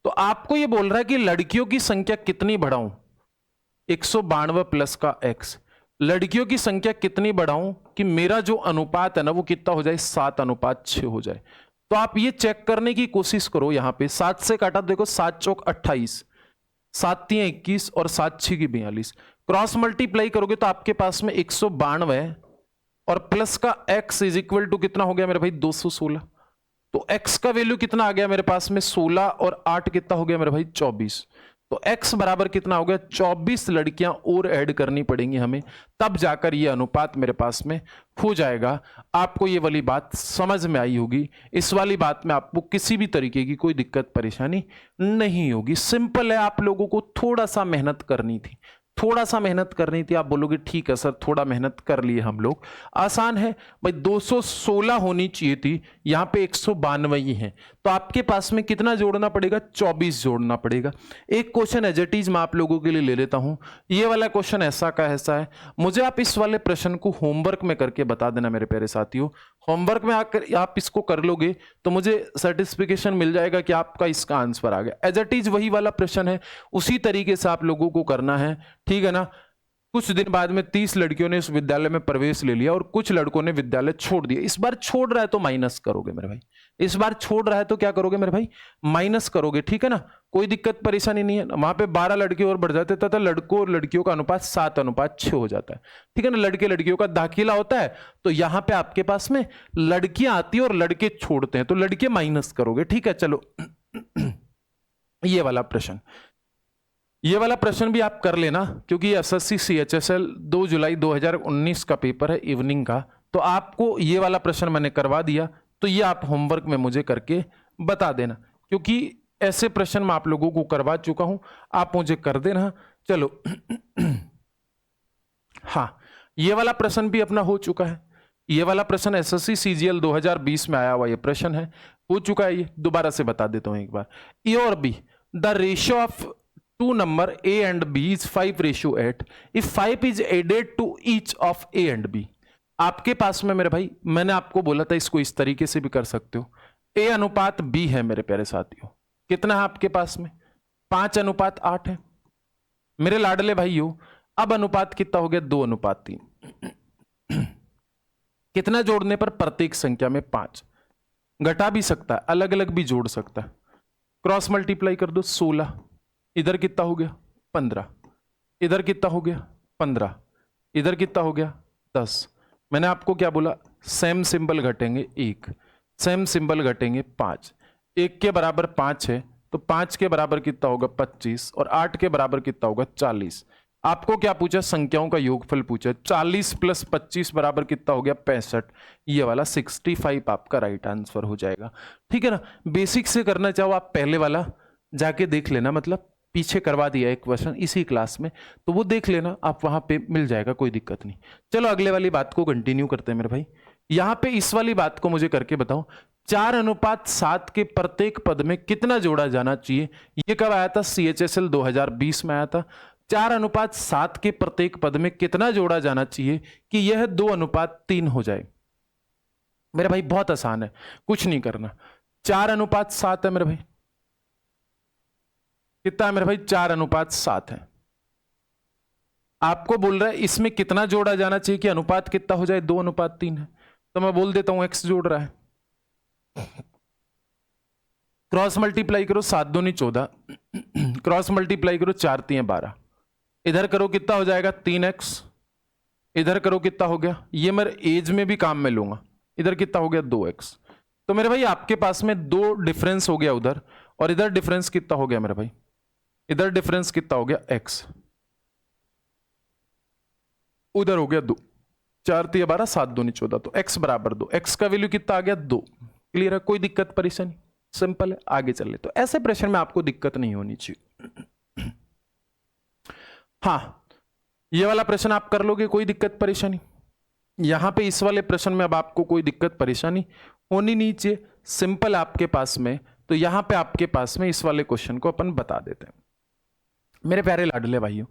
तो आपको यह बोल रहा है कि लड़कियों की संख्या कितनी बढ़ाऊं? 192 प्लस का x। लड़कियों की संख्या कितनी बढ़ाऊं कि मेरा जो अनुपात है ना वो कितना हो जाए? 7:6 हो जाए। तो आप ये चेक करने की कोशिश करो, यहां पे 7 से काटा, देखो 7 चौक 28, 7 3 21 और 7 6 की 42। क्रॉस मल्टीप्लाई करोगे तो आपके पास में 192 और प्लस का x इज इक्वल टू कितना हो गया मेरे भाई? 216। तो x का वैल्यू कितना आ गया मेरे पास में? 16 और 8 कितना हो गया मेरे भाई? 24। तो x बराबर कितना हो गया? 24 लड़कियां और ऐड करनी पड़ेंगी हमें, तब जाकर ये अनुपात मेरे पास में हो जाएगा। आपको ये वाली बात समझ में आई होगी। इस वाली बात में आपको किसी भी तरीके की कोई दिक्कत परेशानी नहीं होगी। सिंपल है, आप लोगों को थोड़ा सा मेहनत करनी थी, थोड़ा सा मेहनत करनी थी। आप बोलोगे ठीक है सर, थोड़ा मेहनत कर लिए हम लोग, आसान है भाई। 216 होनी चाहिए थी, यहां पे 192 ही है, तो आपके पास में कितना जोड़ना पड़ेगा? 24 जोड़ना पड़ेगा। एक क्वेश्चन एज इट इज मैं आप लोगों के लिए ले लेता हूं। ये वाला क्वेश्चन ऐसा का ऐसा है, मुझे आप इस वाले प्रश्न को होमवर्क में करके बता देना मेरे प्यारे साथियों। होमवर्क में आकर आप इसको कर लोगे तो मुझे सर्टिफिकेशन मिल जाएगा कि आपका इसका आंसर आ गया। एज इट इज वही वाला प्रश्न है, उसी तरीके से आप लोगों को करना है, ठीक है ना। कुछ दिन बाद में 30 लड़कियों ने इस विद्यालय में प्रवेश ले लिया और कुछ लड़कों ने विद्यालय छोड़ दिया। इस बार छोड़ रहा है तो माइनस करोगे मेरे भाई, इस बार छोड़ रहा है तो क्या करोगे मेरे भाई? माइनस करोगे, ठीक है ना। कोई दिक्कत परेशानी नहीं है। वहां पे 12 लड़के और बढ़ जाते तथा लड़कों और लड़कियों का अनुपात 7:6 हो जाता है, ठीक है ना। लड़के लड़कियों का दाखिला होता है तो यहां पे आपके पास में लड़कियां आती है और लड़के छोड़ते हैं, तो लड़के माइनस करोगे, ठीक है। चलो ये वाला प्रश्न, ये वाला प्रश्न भी आप कर लेना, क्योंकि एसएससी सीएचएसएल 2 जुलाई 2019 का पेपर है इवनिंग का। तो आपको ये वाला प्रश्न मैंने करवा दिया, तो ये आप होमवर्क में मुझे करके बता देना, क्योंकि ऐसे प्रश्न मैं आप लोगों को करवा चुका हूं, आप मुझे कर देना। चलो हाँ, ये वाला प्रश्न भी अपना हो चुका है। ये वाला प्रश्न एसएससी सीजीएल 2020 में आया हुआ ये प्रश्न है, हो चुका है। ये दोबारा से बता देता हूं एक बार। ए और B, the ratio of two number a and b is 5:8 if 5 is added to each of a and b। आपके पास में मेरे भाई, मैंने आपको बोला था इसको इस तरीके से भी कर सकते हो। a अनुपात b है मेरे प्यारे साथियों, कितना है आपके पास में? 5:8 है मेरे लाडले भाइयों। अब अनुपात कितना हो गया? 2:3। कितना जोड़ने पर? प्रत्येक संख्या में 5। घटा भी सकता है, अलग अलग भी जोड़ सकता है। क्रॉस मल्टीप्लाई कर दो, 16, इधर कितना हो गया? 15, इधर कितना हो गया? 15, इधर कितना हो गया? 10। मैंने आपको क्या बोला? सेम सिंबल घटेंगे 1, सेम सिंबल घटेंगे 5। 1 के बराबर 5 है तो 5 के बराबर कितना होगा? 25, और 8 के बराबर कितना होगा? 40। आपको क्या पूछा? संख्याओं का योगफल पूछा। 40 + 25 बराबर कितना हो गया? 65। ये वाला 65 आपका राइट आंसर हो जाएगा, ठीक है ना। बेसिक से करना चाहो आप, पहले वाला जाके देख लेना, मतलब पीछे करवा दिया एक क्वेश्चन इसी क्लास में, तो वो देख लेना आप, वहां पे मिल जाएगा, कोई दिक्कत नहीं। चलो अगले वाली बात को कंटिन्यू करते हैं मेरे भाई। यहां पे इस वाली बात को मुझे करके बताओ, 4:7 के प्रत्येक पद में कितना जोड़ा जाना चाहिए? ये कब आया था? सीएचएसएल 2020 में आया था। 4:7 के प्रत्येक पद में कितना जोड़ा जाना चाहिए कि यह 2:3 हो जाए? मेरे भाई बहुत आसान है, कुछ नहीं करना। 4:7 है मेरे भाई, कितना है मेरे भाई? 4:7 है। आपको बोल रहा है इसमें कितना जोड़ा जाना चाहिए कि अनुपात कितना हो जाए? 2:3 है, तो मैं बोल देता हूं x जोड़ रहा है। क्रॉस मल्टीप्लाई करो, 7 दूनी 14, क्रॉस मल्टीप्लाई करो 4 3 12, इधर करो कितना हो जाएगा? 3x, इधर करो कितना हो गया? ये मेरे एज में भी काम में लूंगा, इधर कितना हो गया? 2x। तो मेरे भाई आपके पास में 2 डिफरेंस हो गया उधर, और इधर डिफरेंस कितना हो गया मेरे भाई, इधर डिफरेंस कितना हो गया x, उधर हो गया 2, 4 3 12 7 2 14, तो x बराबर 2, x का वैल्यू कितना आ गया 2। क्लियर है, कोई दिक्कत परेशानी, सिंपल है, आगे चल ले। तो ऐसे प्रश्न में आपको दिक्कत नहीं होनी चाहिए। हाँ, ये वाला प्रश्न आप कर लोगे, कोई दिक्कत परेशानी। यहां पे इस वाले प्रश्न में अब आपको कोई दिक्कत परेशानी होनी नहीं चाहिए, सिंपल आपके पास में। तो यहां पे आपके पास में इस वाले क्वेश्चन को अपन बता देते हैं। मेरे प्यारे लाडले भाइयों,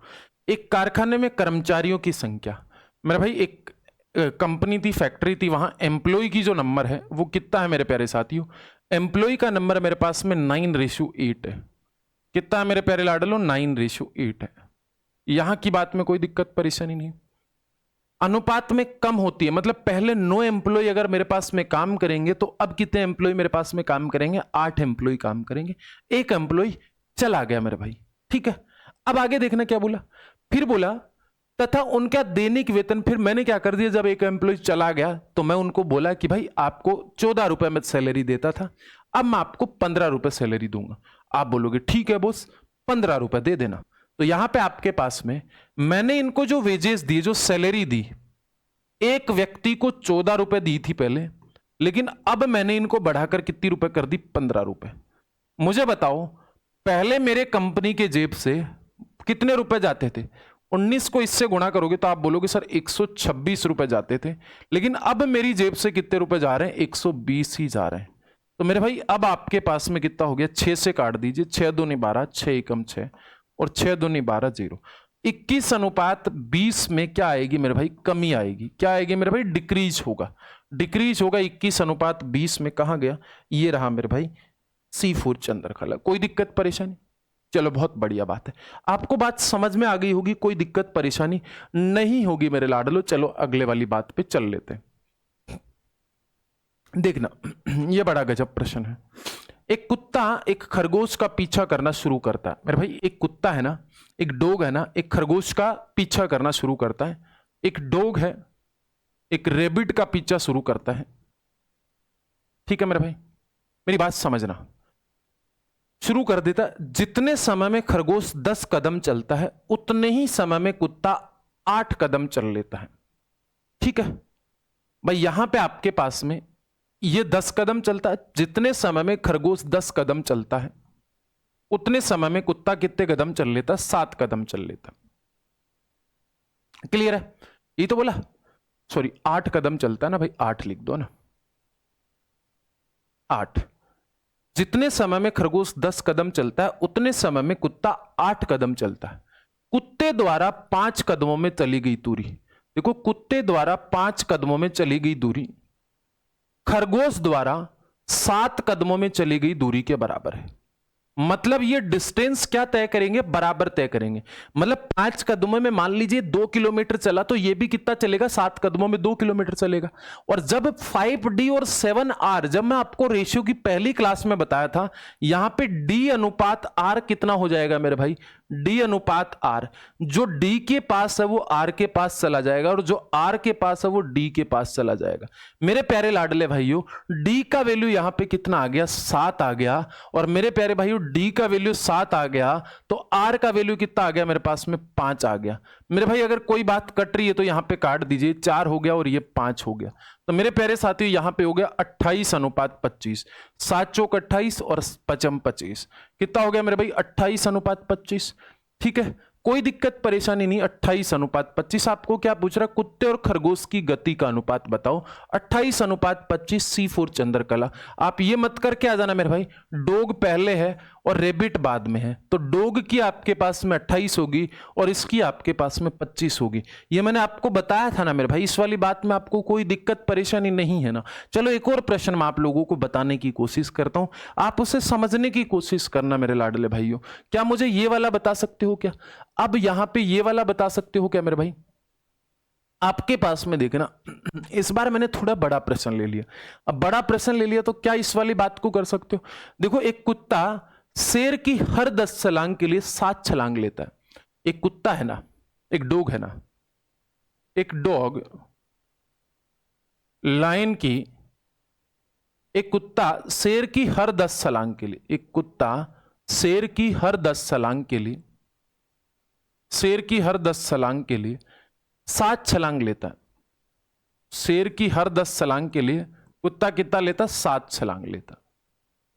एक कारखाने में कर्मचारियों की संख्या, मेरे भाई एक कंपनी थी, फैक्ट्री थी, वहां एम्प्लॉय की जो नंबर है वो कितना है मेरे प्यारे साथियों, एम्प्लॉय का नंबर मेरे पास में 9:8 है। कितना है मेरे प्यारे लाडलो, 9:8 है। यहां की बात में कोई दिक्कत परेशानी नहीं। अनुपात में कम होती है, मतलब पहले 9 एम्प्लॉय अगर मेरे पास में काम करेंगे तो अब कितने एम्प्लॉय मेरे पास में काम करेंगे, 8 एम्प्लॉय काम करेंगे। एक एम्प्लॉय चला गया मेरे भाई, ठीक है। अब आगे देखना क्या बोला, फिर बोला तथा उनका दैनिक वेतन। फिर मैंने क्या कर दिया, जब एक एम्प्लॉय चला गया तो मैं उनको बोला कि भाई आपको 14 रुपए में सैलरी देता था, अब मैं आपको 15 रुपए सैलरी दूंगा। आप बोलोगे ठीक है बॉस, 15 रुपए दे देना। तो यहां पे आपके पास में मैंने इनको जो वेजेस दी, जो सैलरी दी, एक व्यक्ति को 14 रुपए दी थी पहले, लेकिन अब मैंने इनको बढ़ाकर कितनी रुपए कर दी, 15 रुपए। मुझे बताओ, पहले मेरे कंपनी के जेब से कितने रुपए जाते थे, 19 को इससे गुणा करोगे तो आप बोलोगे सर 126 रुपए जाते थे, लेकिन अब मेरी जेब से कितने रुपए जा रहे हैं, 120 ही जा रहे हैं। तो मेरे भाई अब आपके पास में कितना हो गया, 6 से काट दीजिए, 6 दूनी 12, 6 एकम 6 और 6 दूनी 12, 0। 21:20 में क्या आएगी मेरे भाई, कमी आएगी। क्या आएगी मेरे भाई, डिक्रीज होगा, डिक्रीज होगा। 21:20 में कहां गया, ये रहा मेरे भाई C4 चंद्रकला। कोई दिक्कत परेशानी, चलो बहुत बढ़िया बात है, आपको बात समझ में आ गई होगी, कोई दिक्कत परेशानी नहीं होगी मेरे लाडलो। चलो अगले वाली बात पे चल लेते हैं। देखना, ये बड़ा गजब प्रश्न है। एक कुत्ता एक खरगोश का पीछा करना शुरू करता है मेरे भाई। एक कुत्ता है ना, एक डॉग है ना, एक खरगोश का पीछा करना शुरू करता है। एक डॉग है, एक रेबिट का पीछा शुरू करता है, ठीक है मेरे भाई, मेरी बात समझना। शुरू कर देता, जितने समय में खरगोश 10 कदम चलता है उतने ही समय में कुत्ता 8 कदम चल लेता है, ठीक है भाई। यहां पे आपके पास में ये 10 कदम चलता है, जितने समय में खरगोश 10 कदम चलता है उतने समय में कुत्ता कितने कदम चल लेता है, 7 कदम चल लेता। क्लियर है, ये तो बोला, सॉरी 8 कदम चलता है ना भाई, 8 लिख दो ना, 8। जितने समय में खरगोश 10 कदम चलता है उतने समय में कुत्ता 8 कदम चलता है। कुत्ते द्वारा 5 कदमों में चली गई दूरी, देखो कुत्ते द्वारा 5 कदमों में चली गई दूरी खरगोश द्वारा 7 कदमों में चली गई दूरी के बराबर है। मतलब ये डिस्टेंस क्या तय करेंगे, बराबर तय करेंगे। मतलब 5 कदमों में मान लीजिए 2 किलोमीटर चला तो ये भी कितना चलेगा, 7 कदमों में 2 किलोमीटर चलेगा। और जब 5D और 7R, जब मैं आपको रेशियो की पहली क्लास में बताया था, यहां पे D अनुपात R कितना हो जाएगा मेरे भाई, D अनुपात R। जो D के पास है वो R के पास चला जाएगा और जो R के पास है वो D के पास चला जाएगा। मेरे प्यारे लाडले भाइयों, D का वैल्यू यहां पे कितना आ गया, 7 आ गया। और मेरे प्यारे भाइयों D का वैल्यू 7 आ गया तो R का वैल्यू कितना आ गया मेरे पास में, 5 आ गया। मेरे भाई अगर कोई बात कट रही है तो यहां पे काट दीजिए, 4 हो गया और ये 5 हो गया। तो मेरे प्यारे साथियों यहां पे हो गया 28:25, 7 चौक 28 और 5 25, कितना हो गया मेरे भाई, 28:25। ठीक है, कोई दिक्कत परेशानी नहीं। 28:25 आपको क्या पूछ रहा है, कुत्ते और खरगोश की गति का अनुपात बताओ। 28:25 C4 चंद्रकला। आप ये मत करके आ जाना मेरे भाई, डॉग पहले है और रेबिट बाद में है, तो डॉग की आपके पास में 28 होगी और इसकी आपके पास में 25 होगी। ये मैंने आपको बताया था ना मेरे भाई, इस वाली बात में आपको कोई दिक्कत परेशानी नहीं है ना। चलो एक और प्रश्न मैं आप लोगों को बताने की कोशिश करता हूं, आप उसे समझने की कोशिश करना मेरे लाडले भाइयों। क्या मुझे ये वाला बता सकते हो क्या, अब यहां पे ये वाला बता सकते हो क्या मेरे भाई? आपके पास में देखना, इस बार मैंने थोड़ा बड़ा प्रश्न ले लिया। अब बड़ा प्रश्न ले लिया तो क्या इस वाली बात को कर सकते हो? देखो, एक कुत्ता शेर की हर 10 छलांग के लिए 7 छलांग लेता है। एक कुत्ता है ना, एक डॉग है ना, एक डॉग लायन की एक कुत्ता शेर की हर 10 छलांग के लिए, एक कुत्ता शेर की हर 10 छलांग के लिए, शेर की हर 10 छलांग के लिए 7 छलांग लेता है। शेर की हर 10 छलांग के लिए कुत्ता कितना लेता? 7 छलांग लेता।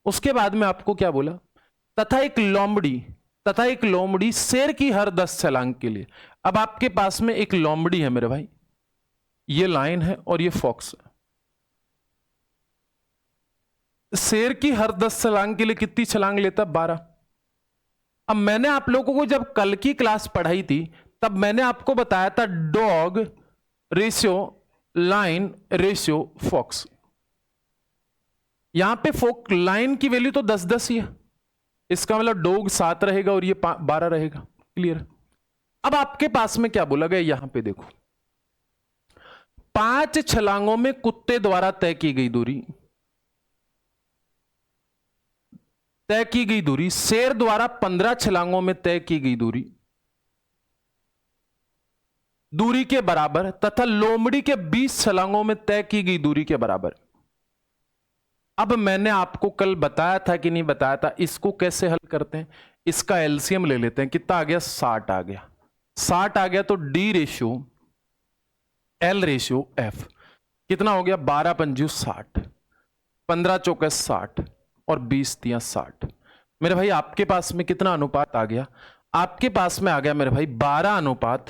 उसके बाद में आपको क्या बोला? तथा एक लोमड़ी शेर की हर 10 छलांग के लिए। अब आपके पास में एक लोमड़ी है मेरे भाई, ये लाइन है और ये फॉक्स है। शेर की हर 10 छलांग के लिए कितनी छलांग लेता? 12। अब मैंने आप लोगों को जब कल की क्लास पढ़ाई थी तब मैंने आपको बताया था dog ratio line ratio fox. यहां पे फोक लाइन की वैल्यू तो 10-10 ही है, इसका मतलब डॉग 7 रहेगा और ये 12 रहेगा। क्लियर? अब आपके पास में क्या बोला गया यहां पे देखो, 5 छलांगों में कुत्ते द्वारा तय की गई दूरी, शेर द्वारा 15 छलांगों में तय की गई दूरी के बराबर तथा लोमड़ी के 20 छलांगों में तय की गई दूरी के बराबर। अब मैंने आपको कल बताया था कि नहीं बताया था, इसको कैसे हल करते हैं? इसका एलसीएम ले लेते हैं। कितना आ गया? 60 आ गया। 60 आ गया तो D ratio L ratio F कितना हो गया? 12 पंजू 60, 15 चौके 60 और 20 दिया 60। मेरे भाई आपके पास में कितना अनुपात आ गया? आपके पास में आ गया मेरे भाई 12 अनुपात,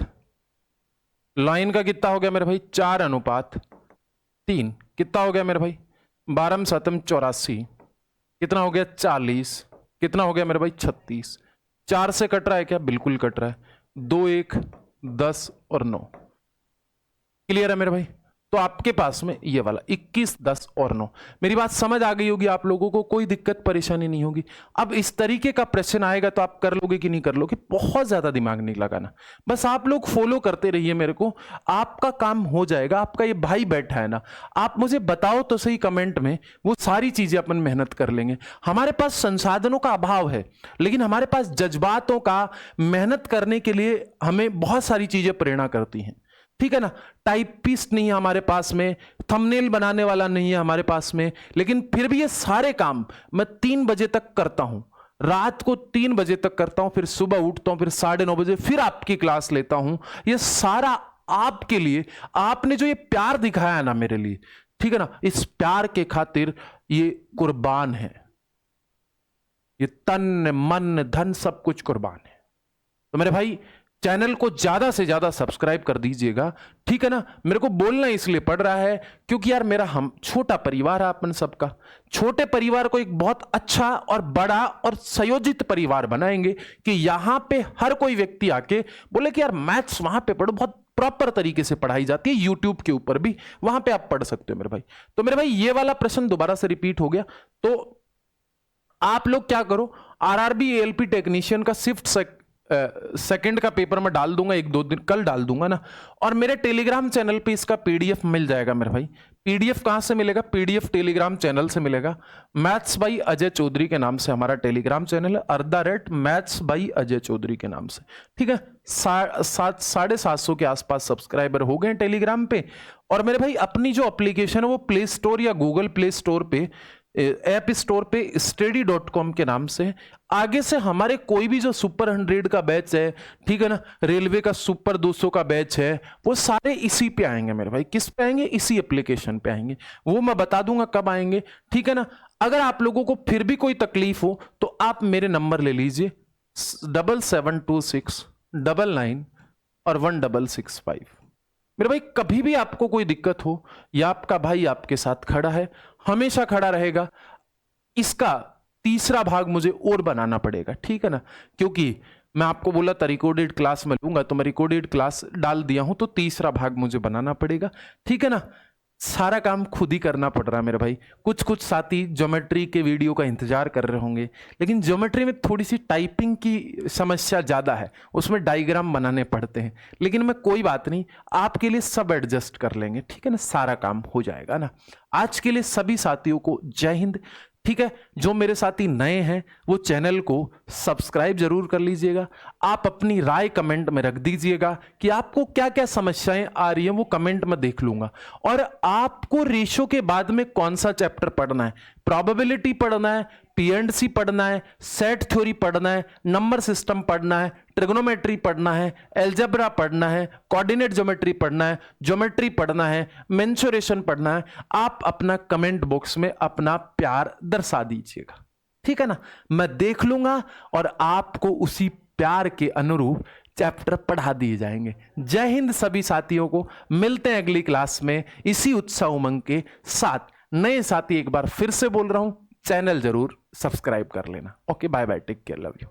लाइन का कितना हो गया मेरे भाई? 4:3। कितना हो गया मेरे भाई? 12 7 84, कितना हो गया? 40, कितना हो गया मेरे भाई? 36। 4 से कट रहा है क्या? बिल्कुल कट रहा है। 2 1 10 और 9। क्लियर है मेरे भाई? तो आपके पास में ये वाला 21 10 और 9। मेरी बात समझ आ गई होगी आप लोगों को, कोई दिक्कत परेशानी नहीं होगी। अब इस तरीके का प्रश्न आएगा तो आप कर लोगे कि नहीं कर लोगे? बहुत ज्यादा दिमाग नहीं लगाना, बस आप लोग फॉलो करते रहिए मेरे को, आपका काम हो जाएगा। आपका ये भाई बैठा है ना, आप मुझे बताओ तो सही कमेंट में, वो सारी चीजें अपन मेहनत कर लेंगे। हमारे पास संसाधनों का अभाव है, लेकिन हमारे पास जज्बातों का मेहनत करने के लिए हमें बहुत सारी चीजें प्रेरणा करती हैं। ठीक है ना? टाइपिस्ट नहीं है हमारे पास में, थंबनेल बनाने वाला नहीं है हमारे पास में, लेकिन फिर भी ये सारे काम मैं 3 बजे तक करता हूं, रात को 3 बजे तक करता हूं, फिर सुबह उठता हूं, फिर 9:30 बजे फिर आपकी क्लास लेता हूं। ये सारा आपके लिए, आपने जो ये प्यार दिखाया है ना मेरे लिए, ठीक है ना, इस प्यार के खातिर ये कुर्बान है, ये तन मन धन सब कुछ कुर्बान है। तो मेरे भाई चैनल को ज्यादा से ज्यादा सब्सक्राइब कर दीजिएगा, ठीक है ना? मेरे को बोलना इसलिए पड़ रहा है क्योंकि यार मेरा हम छोटा परिवार है, अपन सबका छोटे परिवार को एक बहुत अच्छा और बड़ा और संयोजित परिवार बनाएंगे कि यहां पे हर कोई व्यक्ति आके बोले कि यार मैथ्स वहां पे पढ़ो, बहुत प्रॉपर तरीके से पढ़ाई जाती है, यूट्यूब के ऊपर भी वहां पे आप पढ़ सकते हो मेरे भाई। तो मेरे भाई ये वाला प्रश्न दोबारा से रिपीट हो गया, तो आप लोग क्या करो, आरआरबी एएलपी टेक्नीशियन का शिफ्ट सेकंड का पेपर मैं डाल दूंगा, 1-2 दिन कल डाल दूंगा ना, और मेरे टेलीग्राम चैनल पे इसका पीडीएफ मिल जाएगा मेरे भाई। पीडीएफ कहां से मिलेगा? पीडीएफ टेलीग्राम चैनल से मिलेगा। मैथ्स बाई अजय चौधरी के नाम से हमारा टेलीग्राम चैनल है, @मैथ्स बाई अजय चौधरी के नाम से, ठीक है। 750 के आसपास सब्सक्राइबर हो गए टेलीग्राम पे। और मेरे भाई अपनी जो एप्लीकेशन है वो प्ले स्टोर या गूगल प्ले स्टोर पे, ऐप स्टोर पे study.com के नाम से। आगे से हमारे कोई भी जो सुपर 100 का बैच है, ठीक है ना, रेलवे का सुपर 200 का बैच है, वो सारे इसी पे आएंगे मेरे भाई। किस पे आएंगे? इसी एप्लीकेशन पे आएंगे। वो मैं बता दूंगा कब आएंगे, ठीक है ना। अगर आप लोगों को फिर भी कोई तकलीफ हो तो आप मेरे नंबर ले लीजिए 7726 99 और 1665। मेरे भाई कभी भी आपको कोई दिक्कत हो, या आपका भाई आपके साथ खड़ा है, हमेशा खड़ा रहेगा। इसका तीसरा भाग मुझे और बनाना पड़ेगा, ठीक है ना, क्योंकि मैं आपको बोला था रिकॉर्डेड क्लास में लूंगा, तो मैं रिकॉर्डेड क्लास डाल दिया हूं, तो तीसरा भाग मुझे बनाना पड़ेगा, ठीक है ना। सारा काम खुद ही करना पड़ रहा है मेरे भाई। कुछ साथी ज्योमेट्री के वीडियो का इंतजार कर रहे होंगे, लेकिन ज्योमेट्री में थोड़ी सी टाइपिंग की समस्या ज़्यादा है, उसमें डायग्राम बनाने पड़ते हैं, लेकिन मैं कोई बात नहीं, आपके लिए सब एडजस्ट कर लेंगे, ठीक है ना, सारा काम हो जाएगा ना। आज के लिए सभी साथियों को जय हिंद। ठीक है, जो मेरे साथी नए हैं वो चैनल को सब्सक्राइब जरूर कर लीजिएगा। आप अपनी राय कमेंट में रख दीजिएगा कि आपको क्या क्या समस्याएं आ रही हैं, वो कमेंट में देख लूंगा। और आपको रेशो के बाद में कौन सा चैप्टर पढ़ना है, प्रोबेबिलिटी पढ़ना है, पी&सी पढ़ना है, सेट थ्योरी पढ़ना है, नंबर सिस्टम पढ़ना है, ट्रिग्नोमेट्री पढ़ना है, एल्जेब्रा पढ़ना है, कोऑर्डिनेट ज्योमेट्री पढ़ना है, ज्योमेट्री पढ़ना है, मेंसुरेशन पढ़ना है, आप अपना कमेंट बॉक्स में अपना प्यार दर्शा दीजिएगा। ठीक है ना, मैं देख लूंगा और आपको उसी प्यार के अनुरूप चैप्टर पढ़ा दिए जाएंगे। जय हिंद सभी साथियों को, मिलते हैं अगली क्लास में इसी उत्साह उमंग के साथ। नए साथी एक बार फिर से बोल रहा हूं, चैनल जरूर सब्सक्राइब कर लेना। Okay, bye bye, take care, love you.